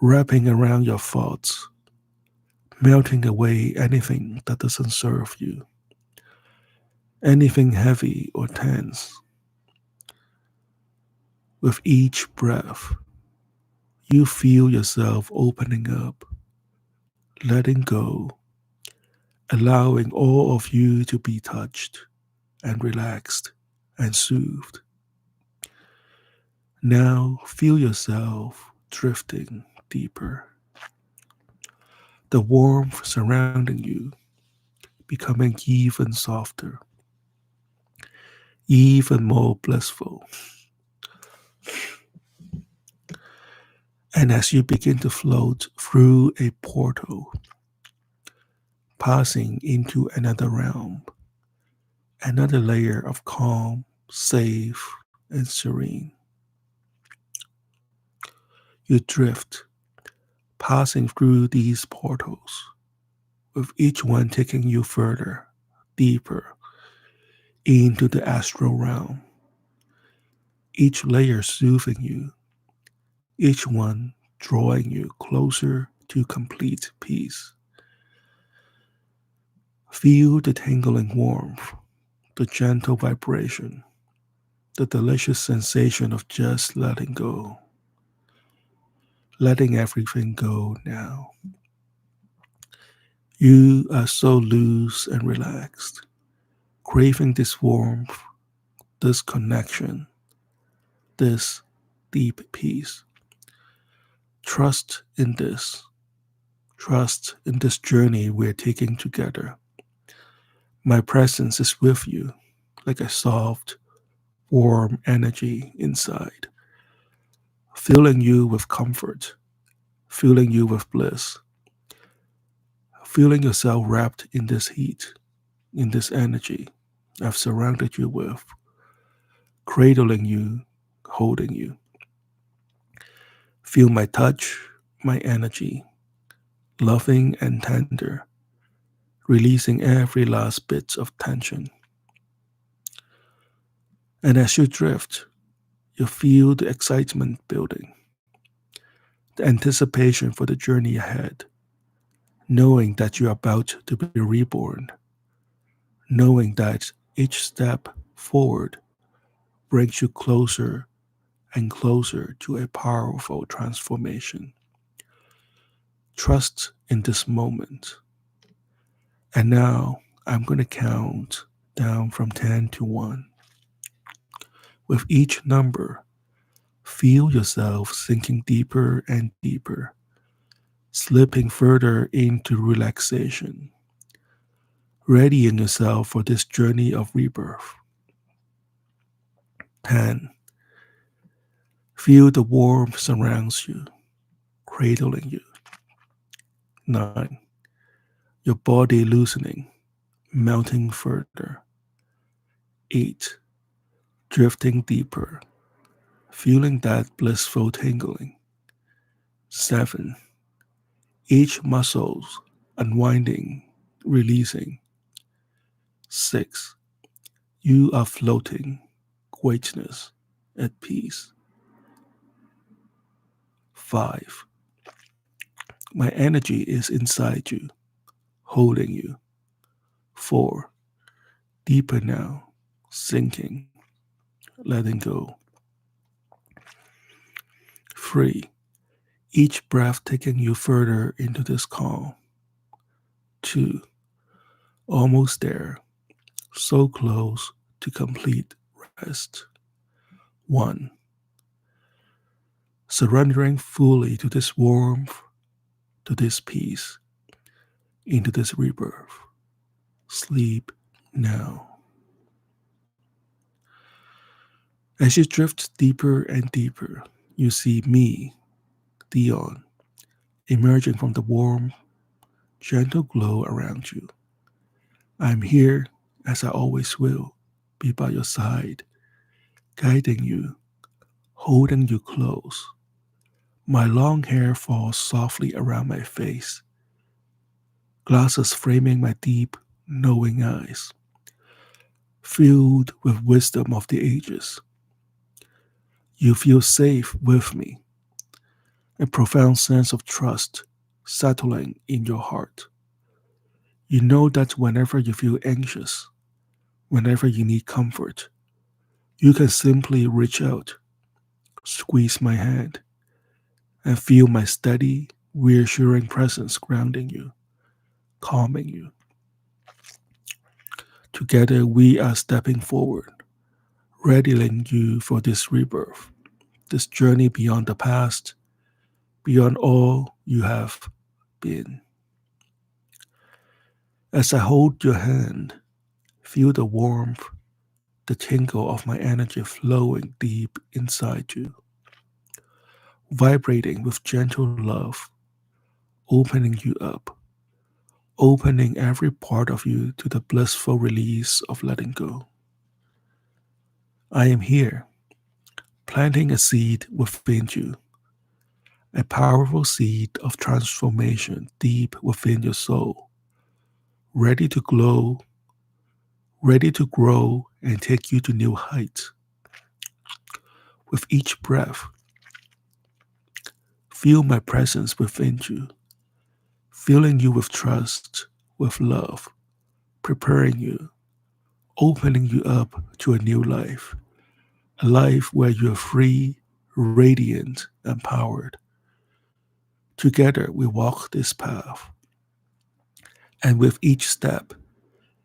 wrapping around your thoughts, melting away anything that doesn't serve you, anything heavy or tense. With each breath, you feel yourself opening up, letting go, allowing all of you to be touched and relaxed and soothed. Now feel yourself drifting deeper, the warmth surrounding you becoming even softer, even more blissful. And as you begin to float through a portal, passing into another realm, another layer of calm, safe, and serene, you drift, passing through these portals, with each one taking you further, deeper into the astral realm, each layer soothing you, each one drawing you closer to complete peace. Feel the tingling warmth, the gentle vibration, the delicious sensation of just letting go, letting everything go now. You are so loose and relaxed, craving this warmth, this connection, this deep peace. Trust in this. Trust in this journey we're taking together. My presence is with you like a soft, warm energy inside, filling you with comfort, filling you with bliss, feeling yourself wrapped in this heat, in this energy I've surrounded you with, cradling you, holding you. Feel my touch, my energy. loving and tender, releasing every last bit of tension. And as you drift, you feel the excitement building, the anticipation for the journey ahead, knowing that you are about to be reborn, knowing that each step forward brings you closer and closer to a powerful transformation. Trust in this moment. And now I'm going to count down from 10 to 1. With each number, feel yourself sinking deeper and deeper, slipping further into relaxation, readying yourself for this journey of rebirth. 10. Feel the warmth surrounds you, cradling you. 9. Your body loosening, melting further. 8. Drifting deeper, feeling that blissful tingling. 7. Each muscles unwinding, releasing. 6. You are floating, weightless, at peace. 5. My energy is inside you, holding you. 4. Deeper now, sinking, letting go. 3. Each breath taking you further into this calm. 2. Almost there, so close to complete rest. 1. Surrendering fully to this warmth, to this peace, into this rebirth. Sleep now. As you drift deeper and deeper, you see me, Dion, emerging from the warm, gentle glow around you. I'm here, as I always will, be by your side, guiding you, holding you close. My long hair falls softly around my face, glasses framing my deep, knowing eyes, filled with wisdom of the ages. You feel safe with me, a profound sense of trust settling in your heart. You know that whenever you feel anxious, whenever you need comfort, you can simply reach out, squeeze my hand, and feel my steady, reassuring presence grounding you, calming you. Together, we are stepping forward, readying you for this rebirth, this journey beyond the past, beyond all you have been. As I hold your hand, feel the warmth, the tingle of my energy flowing deep inside you, vibrating with gentle love, opening you up, opening every part of you to the blissful release of letting go. I am here, planting a seed within you, a powerful seed of transformation deep within your soul, ready to glow, ready to grow and take you to new heights. With each breath, feel my presence within you, filling you with trust, with love, preparing you, opening you up to a new life, a life where you are free, radiant, empowered. Together we walk this path, and with each step,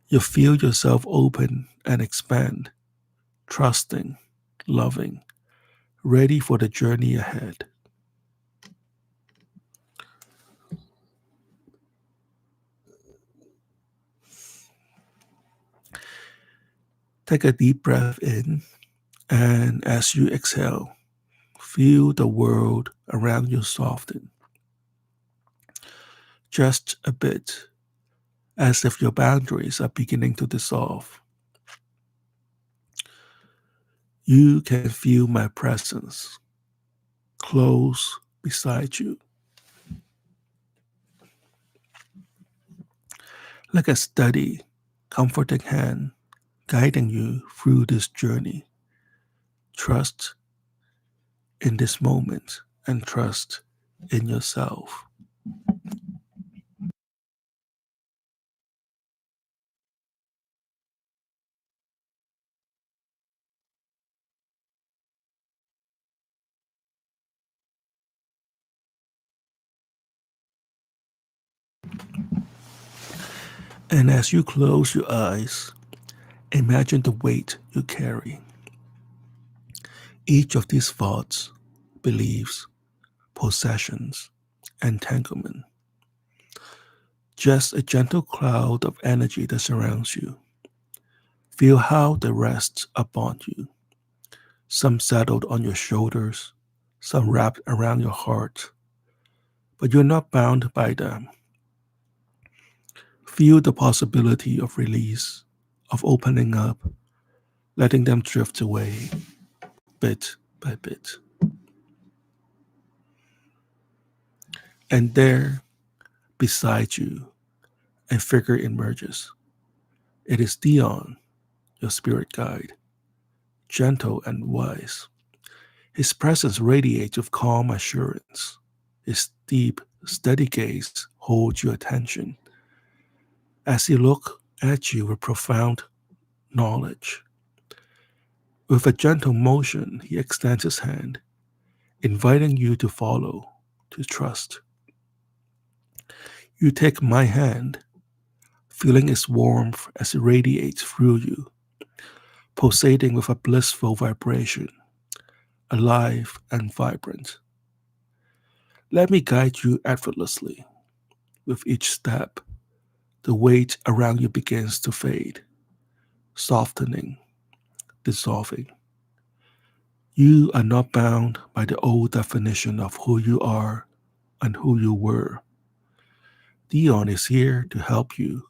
you feel yourself open and expand, trusting, loving, ready for the journey ahead. Take a deep breath in, and as you exhale, feel the world around you soften, just a bit, as if your boundaries are beginning to dissolve. You can feel my presence close beside you. like a steady, comforting hand guiding you through this journey. Trust in this moment and trust in yourself. And as you close your eyes, imagine the weight you carry. Each of these thoughts, beliefs, possessions, entanglement, just a gentle cloud of energy that surrounds you. Feel how they rest upon you. Some settled on your shoulders, some wrapped around your heart, but you're not bound by them. Feel the possibility of release, of opening up, letting them drift away bit by bit. And there, beside you, a figure emerges. It is Dion, your spirit guide, gentle and wise. His presence radiates with calm assurance. His deep, steady gaze holds your attention as he looks at you with profound knowledge. With a gentle motion, he extends his hand, inviting you to follow, to trust. You take my hand, feeling its warmth as it radiates through you, pulsating with a blissful vibration, alive and vibrant. Let me guide you effortlessly. With each step, the weight around you begins to fade, softening, dissolving. You are not bound by the old definition of who you are and who you were. Dion is here to help you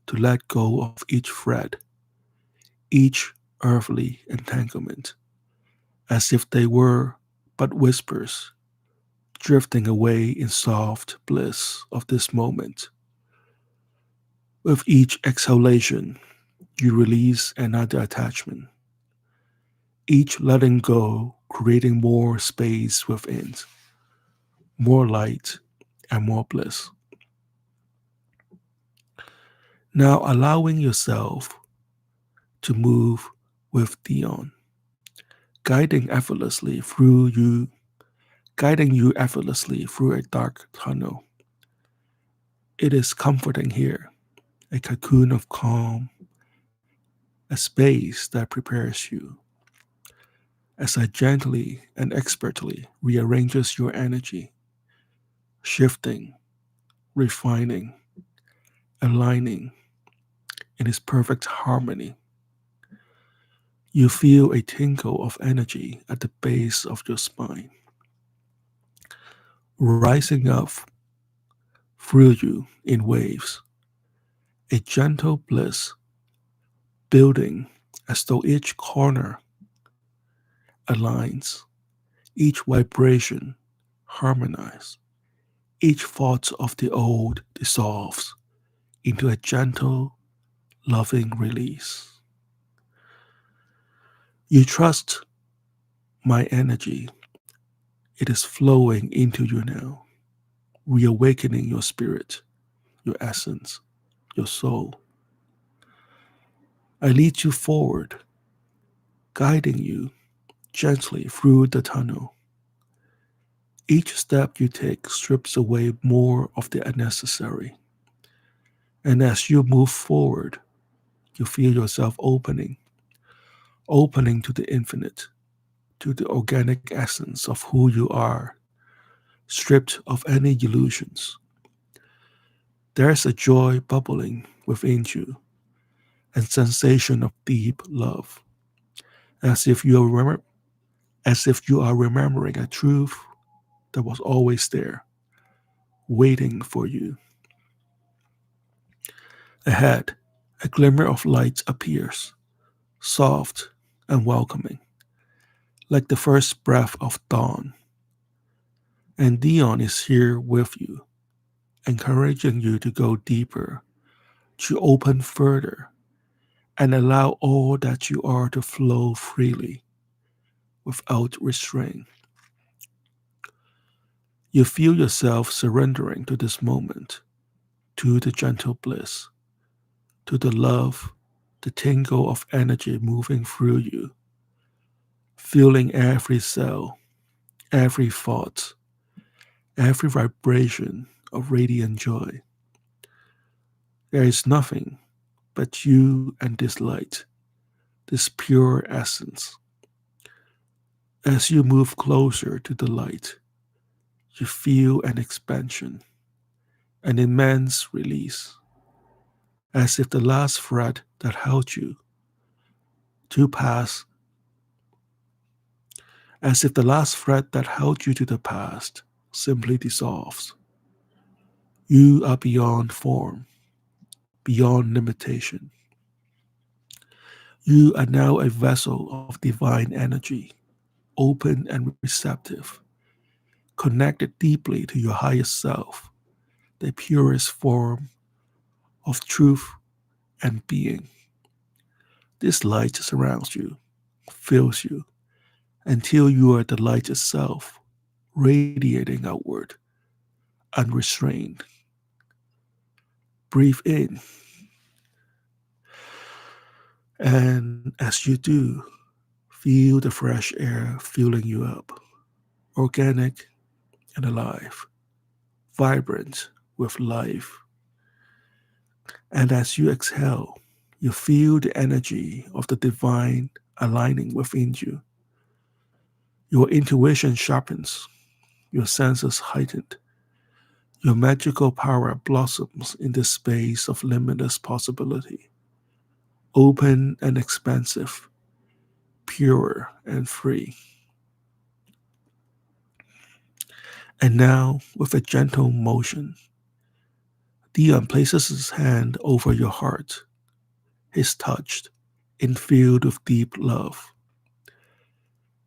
to let go of each thread, each earthly entanglement, as if they were but whispers drifting away in soft bliss of this moment. With each exhalation, you release another attachment, each letting go, creating more space within, more light, and more bliss. Now allowing yourself to move with Dion, guiding effortlessly through you, guiding you effortlessly through a dark tunnel. It is comforting here, a cocoon of calm, a space that prepares you as I gently and expertly rearranges your energy, shifting, refining, aligning in its perfect harmony. You feel a tingle of energy at the base of your spine, rising up through you in waves, a gentle bliss building as though each corner aligns, each vibration harmonizes, each thought of the old dissolves into a gentle, loving release. You trust my energy. It is flowing into you now, reawakening your spirit, your essence, your soul. I lead you forward, guiding you gently through the tunnel. Each step you take strips away more of the unnecessary. And as you move forward, you feel yourself opening to the infinite, to the organic essence of who you are, stripped of any illusions. There's a joy bubbling within you and sensation of deep love, as if you are remembering a truth that was always there, waiting for you. Ahead, a glimmer of light appears, soft and welcoming, like the first breath of dawn. And Dion is here with you, encouraging you to go deeper, to open further and allow all that you are to flow freely without restraint. You feel yourself surrendering to this moment, to the gentle bliss, to the love, the tingle of energy moving through you, feeling every cell, every thought, every vibration of radiant joy. There is nothing but you and this light, this pure essence. As you move closer to the light, you feel an expansion, an immense release, as if the last thread that held you to pass, as if the last thread that held you to the past simply dissolves. You are beyond form, beyond limitation. You are now a vessel of divine energy, open and receptive, connected deeply to your highest self, the purest form of truth and being. This light surrounds you, fills you, until you are the light itself, radiating outward, unrestrained. Breathe in, and as you do, feel the fresh air filling you up, organic and alive, vibrant with life. And as you exhale, you feel the energy of the divine aligning within you. Your intuition sharpens, your senses heightened, your magical power blossoms in the space of limitless possibility, open and expansive, pure and free. And now, with a gentle motion, Dion places his hand over your heart, his touch infilled with deep love,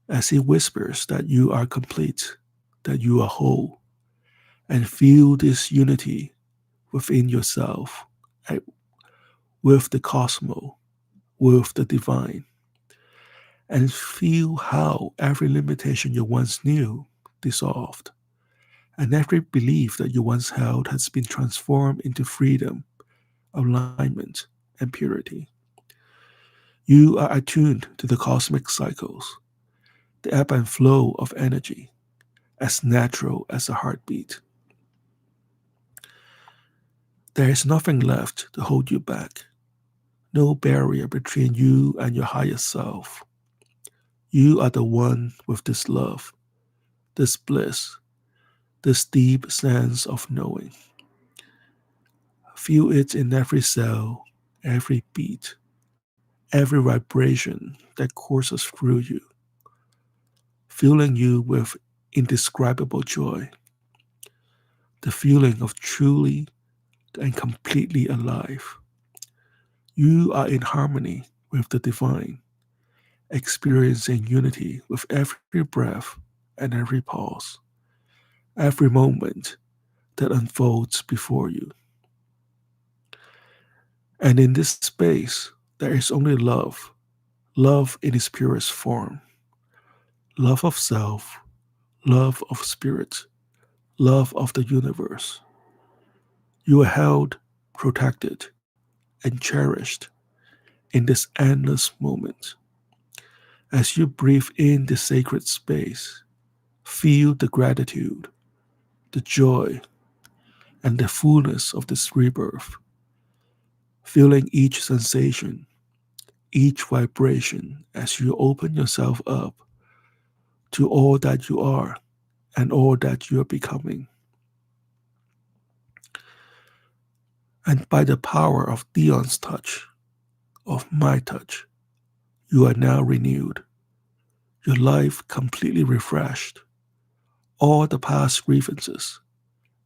as he whispers that you are complete, that you are whole, and feel this unity within yourself, and with the cosmos, with the divine, and feel how every limitation you once knew dissolved, and every belief that you once held has been transformed into freedom, alignment, and purity. You are attuned to the cosmic cycles, the ebb and flow of energy, as natural as a heartbeat. There is nothing left to hold you back, no barrier between you and your highest self. You are the one with this love, this bliss, this deep sense of knowing. Feel it in every cell, every beat, every vibration that courses through you, filling you with indescribable joy, the feeling of truly and completely alive. You are in harmony with the divine, experiencing unity with every breath and every pause, every moment that unfolds before you. And in this space, there is only love, love in its purest form, love of self, love of spirit, love of the universe. You are held, protected, and cherished in this endless moment. As you breathe in the sacred space, feel the gratitude, the joy, and the fullness of this rebirth, feeling each sensation, each vibration as you open yourself up to all that you are and all that you are becoming. And by the power of Dion's touch, of my touch, you are now renewed, your life completely refreshed. All the past grievances,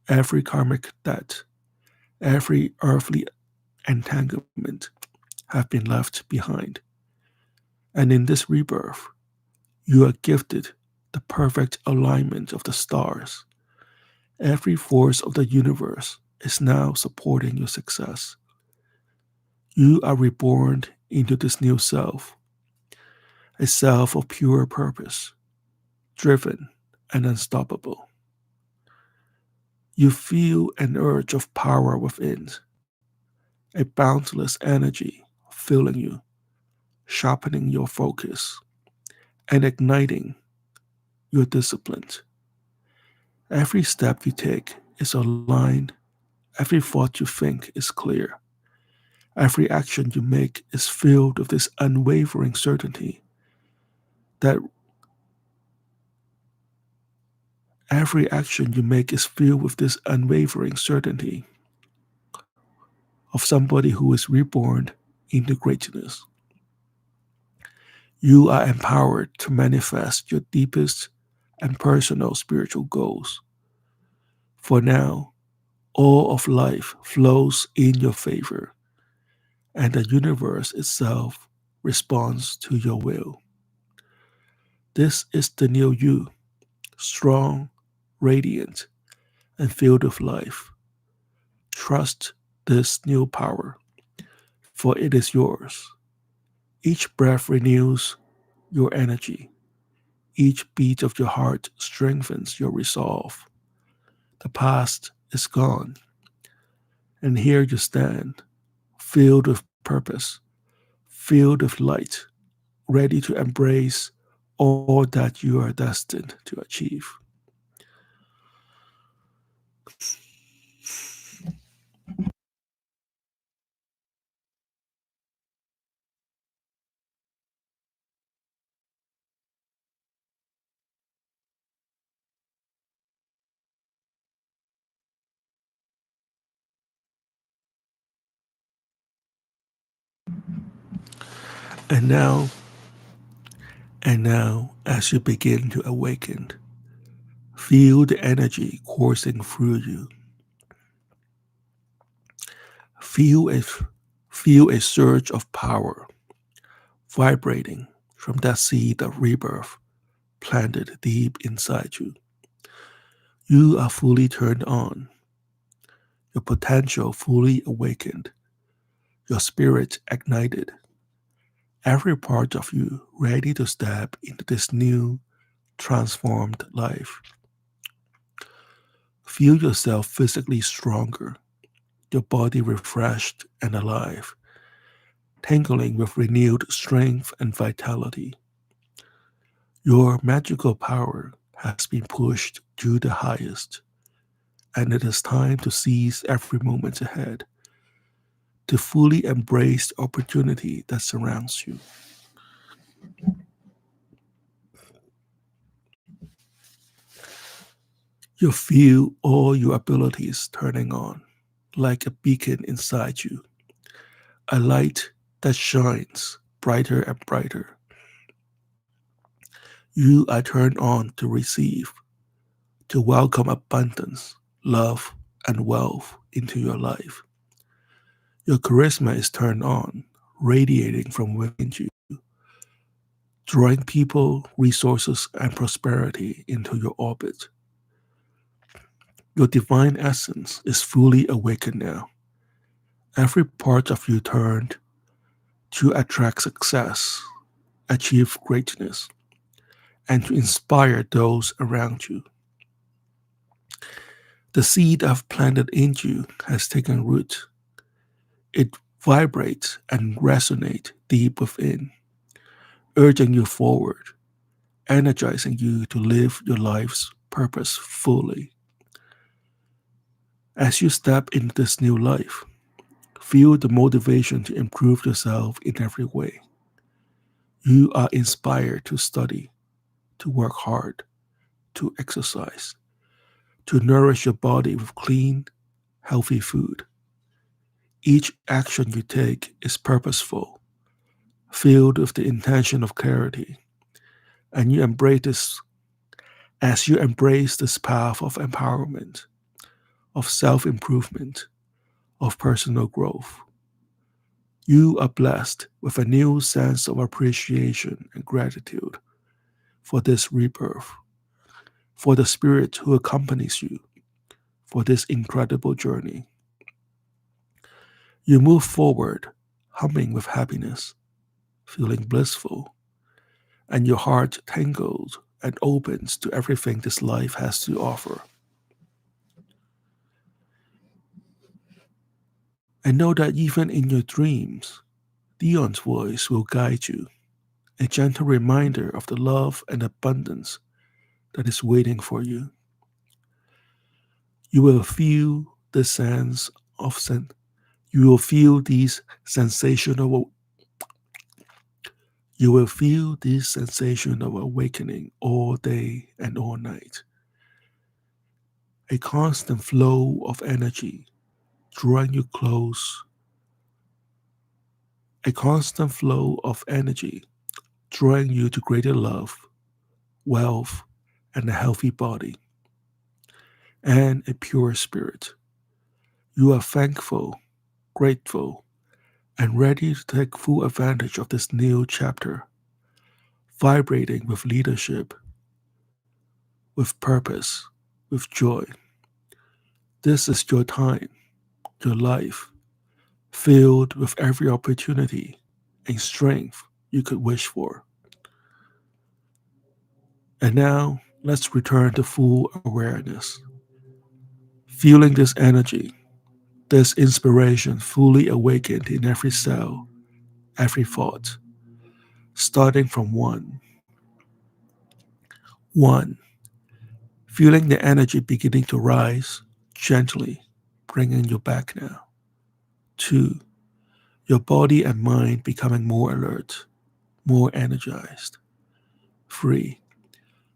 every karmic debt, every earthly entanglement have been left behind. And in this rebirth, you are gifted the perfect alignment of the stars. Every force of the universe is now supporting your success. You are reborn into this new self, a self of pure purpose, driven and unstoppable. You feel an urge of power within, a boundless energy filling you, sharpening your focus, and igniting your discipline. Every step you take is aligned, every thought you think is clear, every action you make is filled with this unwavering certainty that every action you make is filled with this unwavering certainty of somebody who is reborn into greatness. You are empowered to manifest your deepest and personal spiritual goals. For now, all of life flows in your favor, and the universe itself responds to your will. This is the new you, strong, radiant, and filled with life. Trust this new power, for it is yours. Each breath renews your energy. Each beat of your heart strengthens your resolve. The past is gone, and here you stand, filled with purpose, filled with light, ready to embrace all that you are destined to achieve. And now, as you begin to awaken, feel the energy coursing through you. Feel a, feel a surge of power vibrating from that seed of rebirth planted deep inside you. You are fully turned on, your potential fully awakened, your spirit ignited, every part of you ready to step into this new, transformed life. Feel yourself physically stronger, your body refreshed and alive, tingling with renewed strength and vitality. Your magical power has been pushed to the highest, and it is time to seize every moment ahead, to fully embrace the opportunity that surrounds you. You feel all your abilities turning on, like a beacon inside you, a light that shines brighter and brighter. You are turned on to receive, to welcome abundance, love, and wealth into your life. Your charisma is turned on, radiating from within you, drawing people, resources, and prosperity into your orbit. Your divine essence is fully awakened now. Every part of you turned to attract success, achieve greatness, and to inspire those around you. The seed I've planted in you has taken root. It vibrates and resonates deep within, urging you forward, energizing you to live your life's purpose fully. As you step into this new life, feel the motivation to improve yourself in every way. You are inspired to study, to work hard, to exercise, to nourish your body with clean, healthy food. Each action you take is purposeful, filled with the intention of clarity, and you embrace this as you embrace this path of empowerment, of self-improvement, of personal growth. You are blessed with a new sense of appreciation and gratitude for this rebirth, for the spirit who accompanies you, for this incredible journey. You move forward, humming with happiness, feeling blissful, and your heart tangled and opens to everything this life has to offer. And know that even in your dreams, Dion's voice will guide you, a gentle reminder of the love and abundance that is waiting for you. You will feel the sense of you will feel these sensational you will feel this sensation of awakening all day and all night. A constant flow of energy drawing you close, a constant flow of energy drawing you to greater love, wealth, and a healthy body, and a pure spirit. You are thankful, grateful, and ready to take full advantage of this new chapter, vibrating with leadership, with purpose, with joy. This is your time, your life, filled with every opportunity and strength you could wish for. And now, let's return to full awareness, feeling this energy, this inspiration fully awakened in every cell, every thought, starting from one. One, feeling the energy beginning to rise gently, bringing you back now. Two, your body and mind becoming more alert, more energized. Three,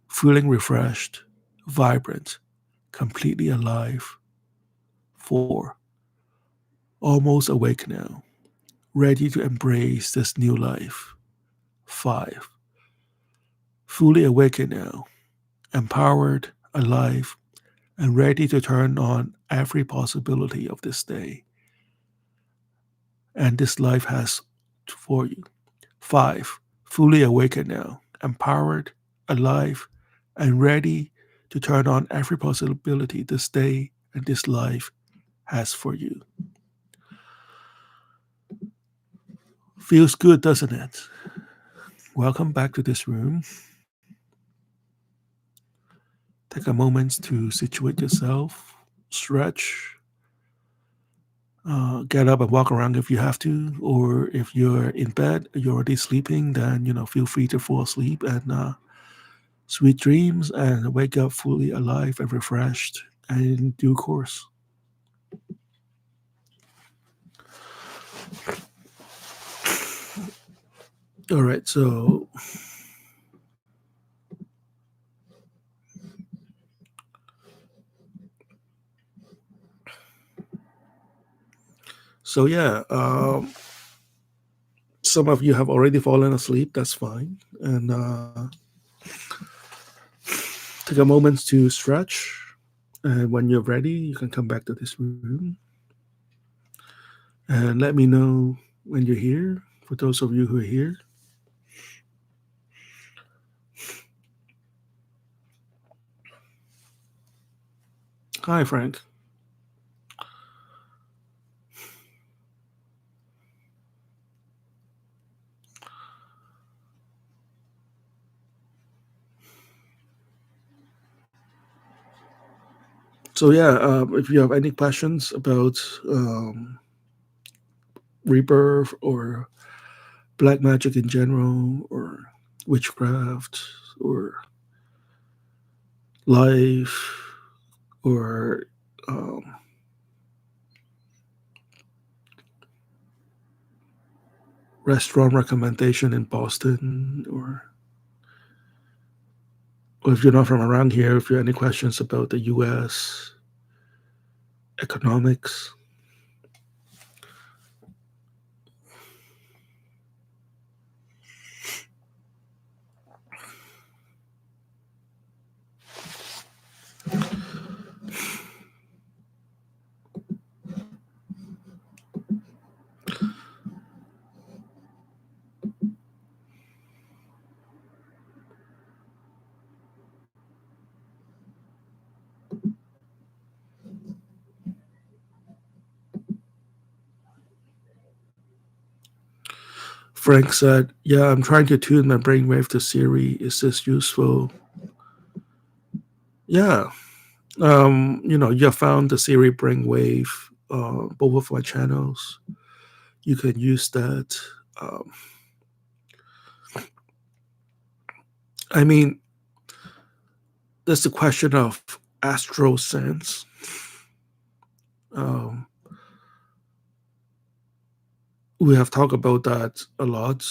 feeling refreshed, vibrant, completely alive. Four, almost awake now, ready to embrace this new life. Five, fully awakened now, empowered, alive, and ready to turn on every possibility of this day and this life has for you. Five, fully awakened now, empowered, alive, and ready to turn on every possibility this day and this life has for you. Feels good, doesn't it? Welcome back to this room. Take a moment to situate yourself, stretch, get up and walk around if you have to, or if you're in bed, you're already sleeping, then feel free to fall asleep and sweet dreams and wake up fully alive and refreshed and in due course. All right, so yeah, some of you have already fallen asleep. That's fine, and take a moment to stretch. And when you're ready, you can come back to this room and let me know when you're here. For those of you who are here, hi, Frank. So yeah, if you have any questions about rebirth or black magic in general, or witchcraft, or life, or um, restaurant recommendation in Boston, or if you're not from around here, if you have any questions about the U.S. economics. Frank said, "Yeah, I'm trying to tune my brainwave to Siri. Is this useful?" Yeah, you have found the Siri brainwave, both of my channels. You can use that. Um, I mean, there's the question of astral sense. Um, we have talked about that a lot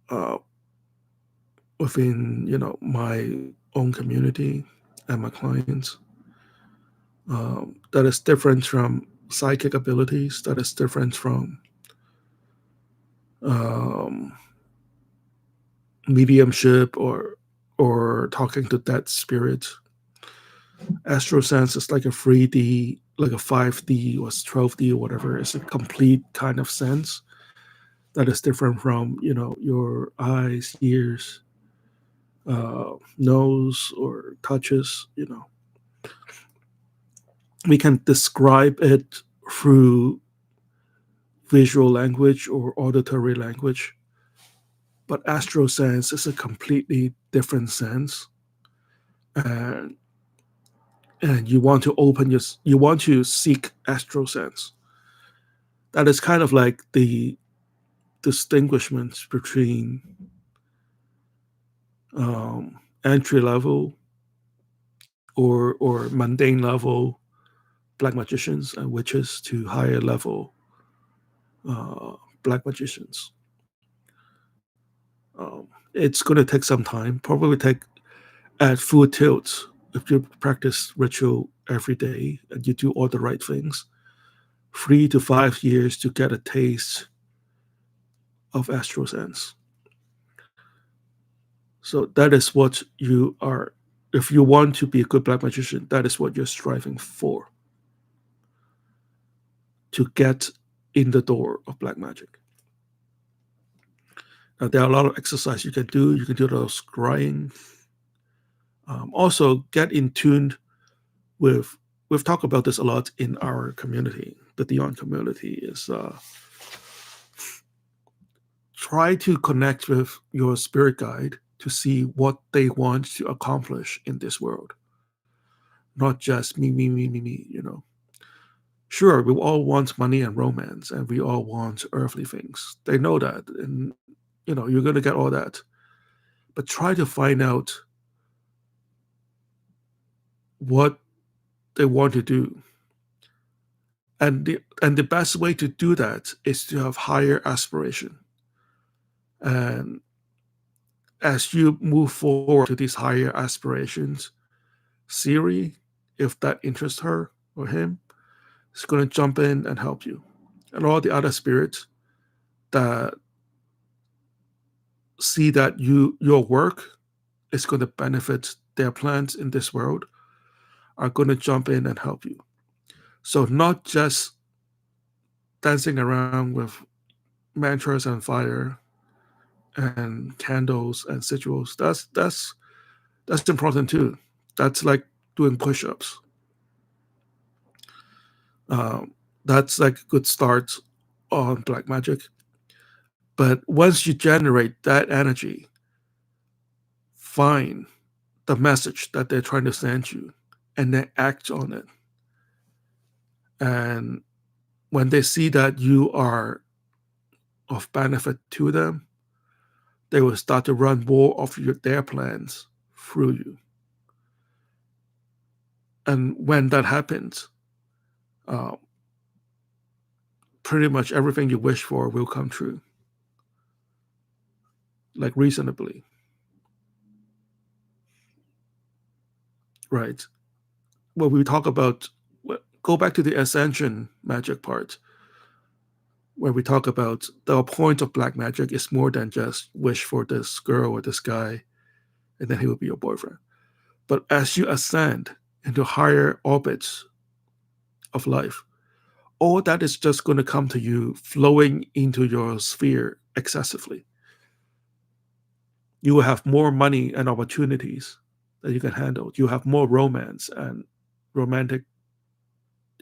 uh, within, my own community and my clients. That is different from psychic abilities. That is different from um, mediumship or talking to dead spirits. Astral sense is like a 3D, like a 5D or 12D or whatever. It's a complete kind of sense that is different from your eyes, ears, nose, or touches. We can describe it through visual language or auditory language, but astral sense is a completely different sense, and you want to you want to seek astral sense. That is kind of like the distinguishment between entry level or mundane level black magicians and witches to higher level uh, black magicians. It's going to take some time, probably take at full tilt if you practice ritual every day and you do all the right things, 3 to 5 years to get a taste of astral sense. So that is what you are. If you want to be a good black magician, that is what you're striving for, to get in the door of black magic. Now, there are a lot of exercise you can do. You can do a lot of scrying. Also, get in tune with. We've talked about this a lot in our community. The Dion community is try to connect with your spirit guide to see what they want to accomplish in this world. Not just me, me, me, me, me. Sure, we all want money and romance, and we all want earthly things. They know that, and you're going to get all that. But try to find out what they want to do. And the best way to do that is to have higher aspiration. And as you move forward to these higher aspirations, Siri, if that interests her or him, is going to jump in and help you. And all the other spirits that see that your work is going to benefit their plans in this world are going to jump in and help you. So not just dancing around with mantras and fire and candles and rituals. That's important too. That's like doing push-ups. That's like a good start on black magic. But once you generate that energy, find the message that they're trying to send you and then act on it. And when they see that you are of benefit to them, they will start to run more of their plans through you. And when that happens, uh, pretty much everything you wish for will come true, like reasonably. Right. When we talk about, go back to the ascension magic part, where we talk about the point of black magic is more than just wish for this girl or this guy, and then he will be your boyfriend. But as you ascend into higher orbits of life, all that is just going to come to you flowing into your sphere excessively. You will have more money and opportunities that you can handle. You have more romance and romantic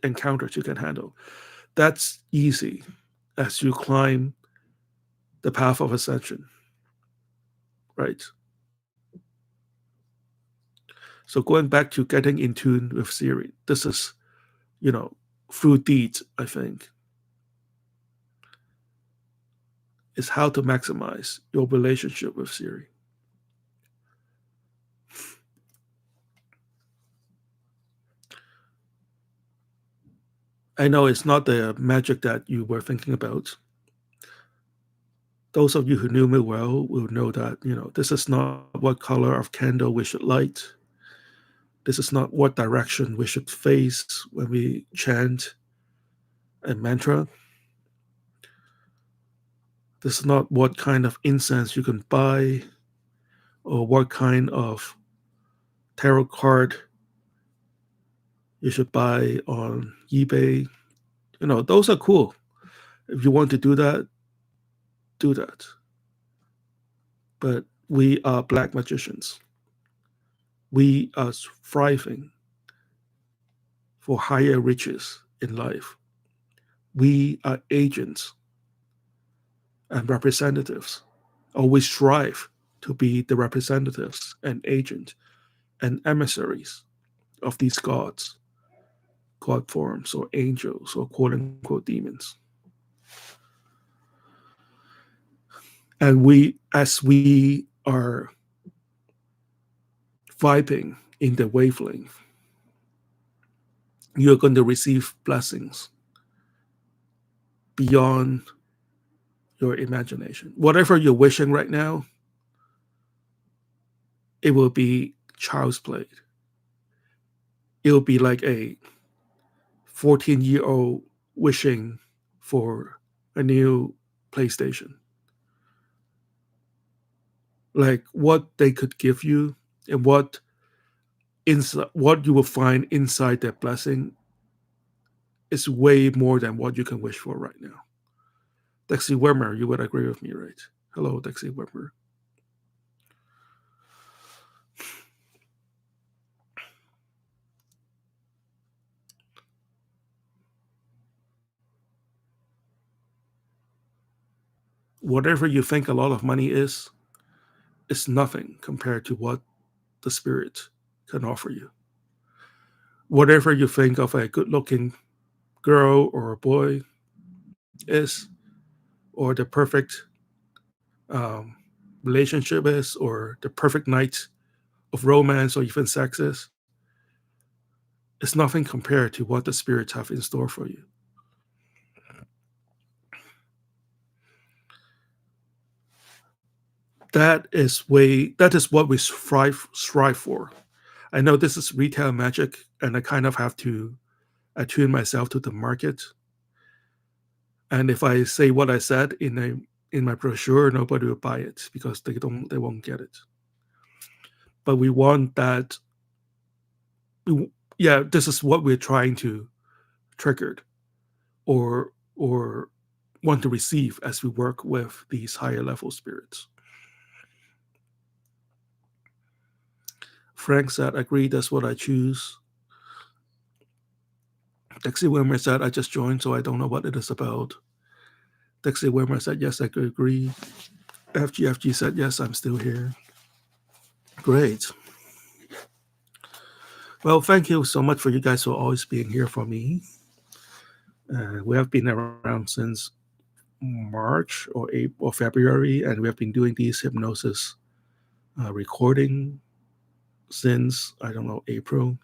encounters you can handle. That's easy as you climb the path of ascension, right? So going back to getting in tune with Siri, this is, through deeds, I think, is how to maximize your relationship with Siri. I know it's not the magic that you were thinking about. Those of you who knew me well will know that, this is not what color of candle we should light. This is not what direction we should face when we chant a mantra. This is not what kind of incense you can buy or what kind of tarot card you should buy on eBay. Those are cool. If you want to do that, do that. But we are black magicians. We are striving for higher riches in life. We are agents and representatives, or we strive to be the representatives and agent and emissaries of these gods, god forms, or angels, or quote unquote demons. And as we are vibing in the wavelength, you're going to receive blessings beyond your imagination. Whatever you're wishing right now, it will be child's play. It will be like a 14-year-old wishing for a new PlayStation. Like what they could give you and what you will find inside that blessing is way more than what you can wish for right now. Dexy Wimmer, you would agree with me, right? Hello, Dexy Wimmer. Whatever you think a lot of money is nothing compared to what the spirit can offer you. Whatever you think of a good-looking girl or a boy is, or the perfect relationship is, or the perfect night of romance or even sex is, it's nothing compared to what the spirits have in store for you. That is what we strive for. I know this is retail magic, and I kind of have to attune myself to the market. And if I say what I said in my brochure, nobody will buy it because they won't get it. But we want that. Yeah, this is what we're trying to trigger, or want to receive as we work with these higher level spirits. Frank said, "Agree. That's what I choose." Dexy Wimmer said, "I just joined, so I don't know what it is about." Dexy Wimmer said, "Yes, I could agree." FGFG said, "Yes, I'm still here." Great. Well, thank you so much for you guys for always being here for me. We have been around since March or April or February, and we have been doing these hypnosis recording since, I don't know, April.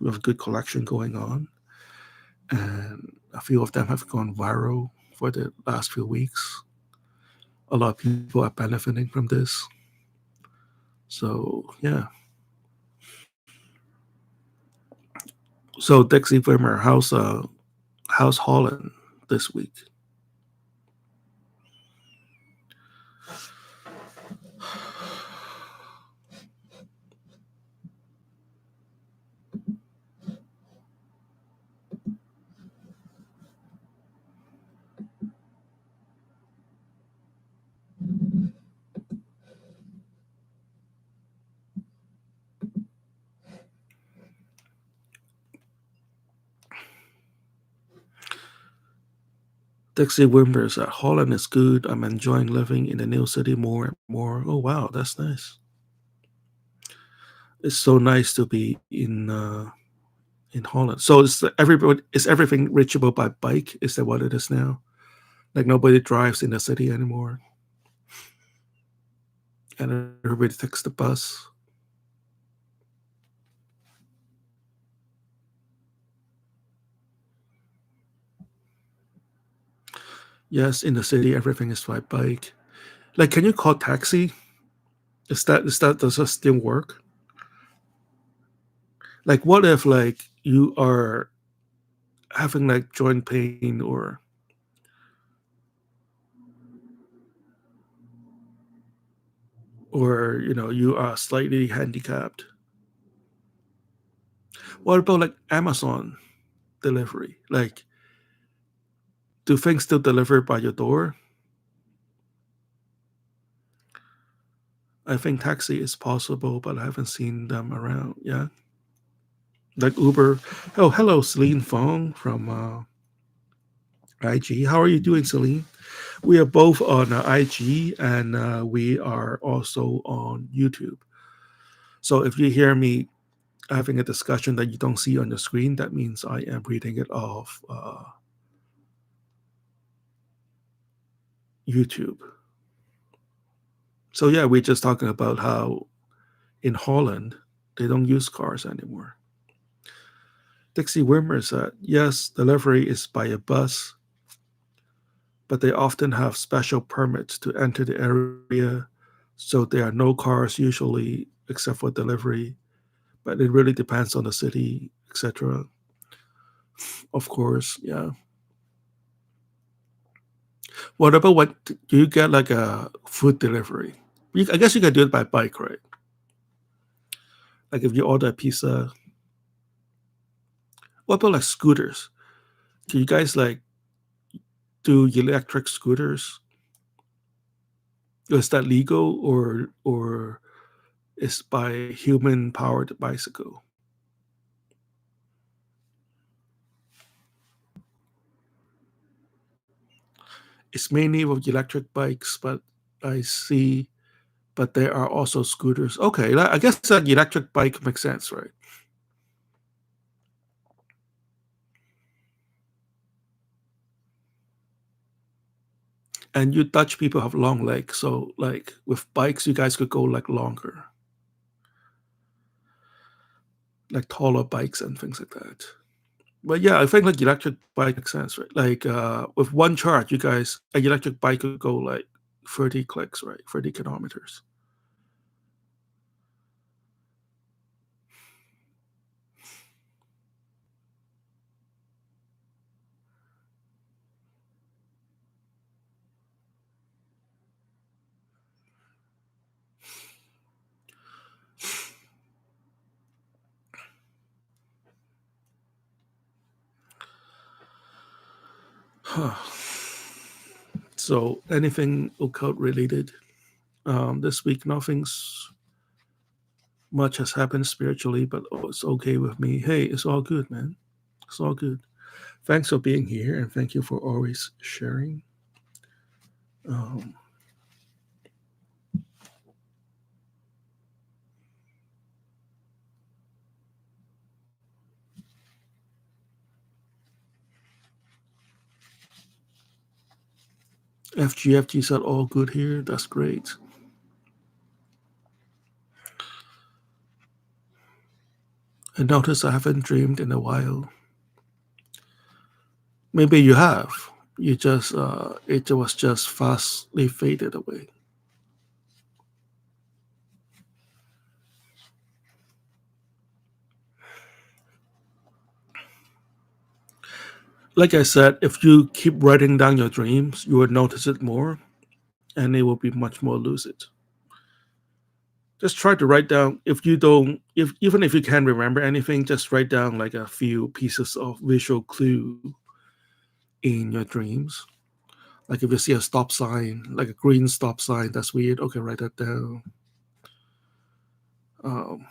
We have a good collection going on, and a few of them have gone viral for the last few weeks. A lot of people are benefiting from this. So, yeah. So, Dexy Wimmer, how's Holland this week? Dixie Wimbers at Holland is good. I'm enjoying living in the new city more and more. Oh wow, that's nice. It's so nice to be in Holland. So is everything reachable by bike? Is that what it is now? Like nobody drives in the city anymore, and everybody takes the bus. Yes, in the city everything is by bike. Like, can you call taxi? Is that does that still work? Like, what if like you are having like joint pain or you are slightly handicapped? What about like Amazon delivery? Like, do things still deliver by your door? I think taxi is possible, but I haven't seen them around. Yeah, like Uber. Oh, hello, Celine Fong from IG. How are you doing, Celine? We are both on IG and we are also on YouTube. So if you hear me having a discussion that you don't see on the screen, that means I am reading it off YouTube. So yeah, we're just talking about how in Holland they don't use cars anymore. Dixie Wimmer said, yes, delivery is by a bus, but they often have special permits to enter the area, so there are no cars usually except for delivery. But it really depends on the city, etc. Of course, yeah. What about what do you get like a food delivery? I guess you can do it by bike, right? Like if you order a pizza. What about like scooters? Do you guys like do electric scooters? Is that legal or is by human powered bicycle? It's mainly with electric bikes, but I see. But there are also scooters. Okay, I guess that electric bike makes sense, right? And you Dutch people have long legs, so like with bikes, you guys could go like longer, like taller bikes and things like that. But yeah, I think like electric bike makes sense, right? Like with one charge, you guys an electric bike could go like 30 clicks, right? 30 kilometers. Huh. So anything occult related? This week, nothing's much has happened spiritually, but it's okay with me. Hey, it's all good, man. It's all good. Thanks for being here, and thank you for always sharing. Um, FGFG said all good here. That's great. I notice I haven't dreamed in a while. Maybe you have. You just it was just fastly faded away. Like I said, if you keep writing down your dreams, you will notice it more, and it will be much more lucid. Just try to write down if you don't if even if you can't remember anything, just write down like a few pieces of visual clue in your dreams. Like if you see a stop sign, like a green stop sign, that's weird. Okay, write that down. Um,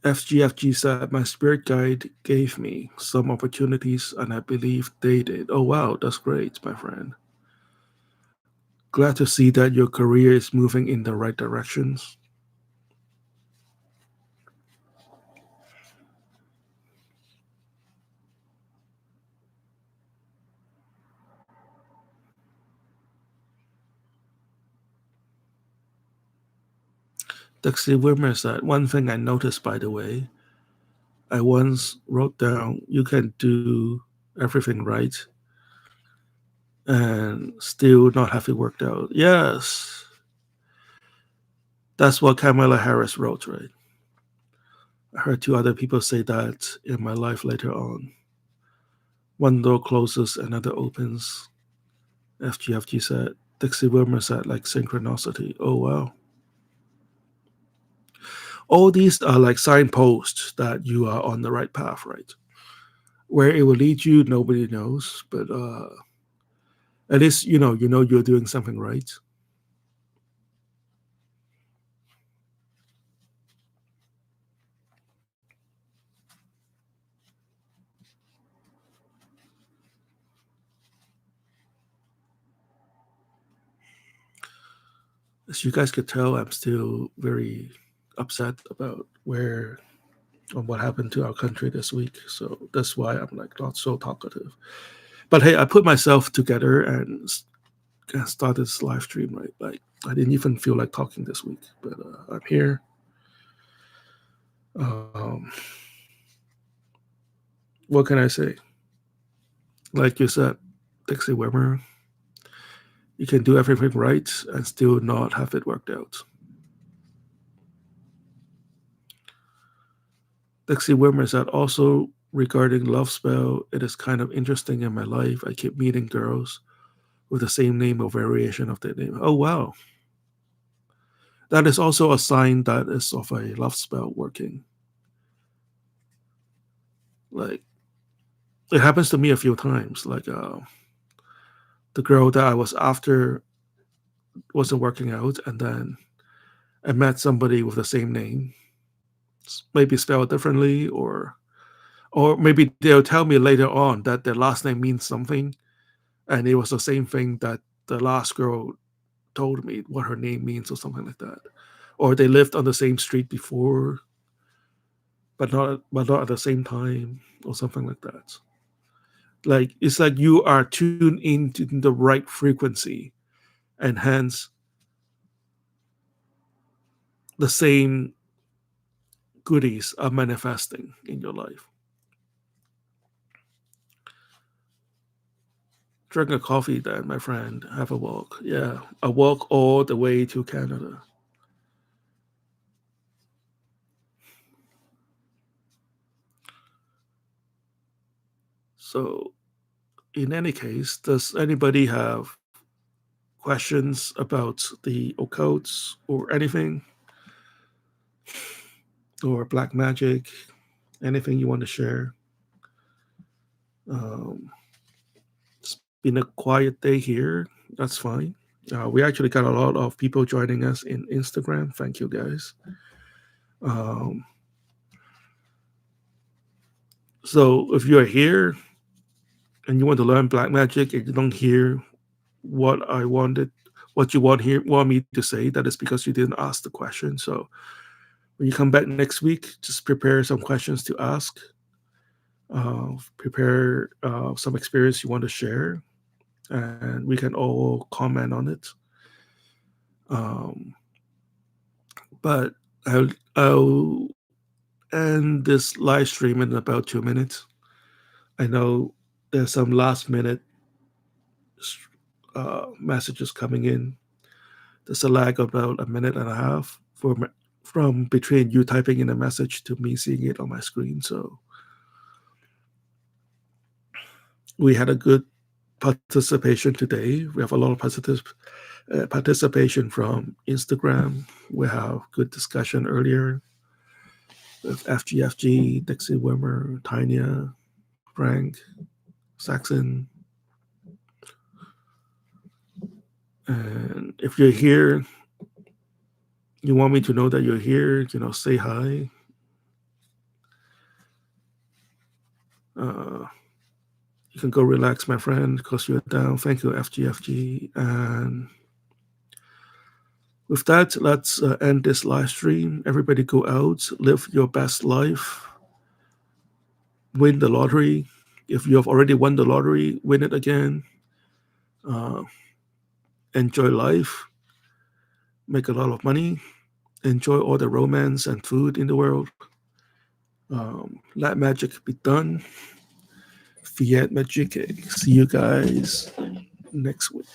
FGFG said, my spirit guide gave me some opportunities and I believe they did. Oh, wow, that's great, my friend. Glad to see that your career is moving in the right directions. Dixie Wimmer said, one thing I noticed, by the way, I once wrote down, you can do everything right and still not have it worked out. Yes. That's what Kamala Harris wrote, right? I heard two other people say that in my life later on. One door closes, another opens. FGFG said. Dixie Wilmer said, like synchronicity. Oh, wow. All these are like signposts that you are on the right path, right? Where it will lead you, nobody knows. But at least, you're doing something right. As you guys could tell, I'm still very upset about what happened to our country this week. So that's why I'm like not so talkative. But hey, I put myself together and started this live stream, right? Like I didn't even feel like talking this week, but I'm here. Um, what can I say? Like you said, Dixie Wimmer, you can do everything right and still not have it worked out. Dixie Wimmer said also regarding love spell, it is kind of interesting in my life. I keep meeting girls with the same name or variation of their name. Oh wow. That is also a sign that is of a love spell working. Like it happens to me a few times. Like the girl that I was after wasn't working out, and then I met somebody with the same name, maybe spelled differently, or maybe they'll tell me later on that their last name means something, and it was the same thing that the last girl told me what her name means, or something like that. Or they lived on the same street before, but not at the same time, or something like that. Like it's like you are tuned into the right frequency, and hence the same goodies are manifesting in your life. Drink a coffee then, my friend. Have a walk. Yeah, a walk all the way to Canada. So, in any case, does anybody have questions about the occults or anything? Or black magic? Anything you want to share? Um, it's been a quiet day here. That's fine. We actually got a lot of people joining us in Instagram. Thank you, guys. Um, so if you're here and you want to learn black magic and you don't hear what I wanted, what you want me to say, that is because you didn't ask the question. So when you come back next week, just prepare some questions to ask. Prepare some experience you want to share, and we can all comment on it. Um, but I'll end this live stream in about 2 minutes. I know there's some last minute messages coming in. There's a lag of about a minute and a half from between you typing in a message to me seeing it on my screen. So we had a good participation today. We have a lot of participation from Instagram. We have good discussion earlier with FGFG, Dixie Wimmer, Tanya, Frank, Saxon. And if you're here, you want me to know that you're here, say hi. You can go relax, my friend, because you're down. Thank you, FGFG. And with that, let's end this live stream. Everybody go out, live your best life, win the lottery. If you have already won the lottery, win it again. Enjoy life, make a lot of money, enjoy all the romance and food in the world. Let magic be done. Fiat Magick. See you guys next week.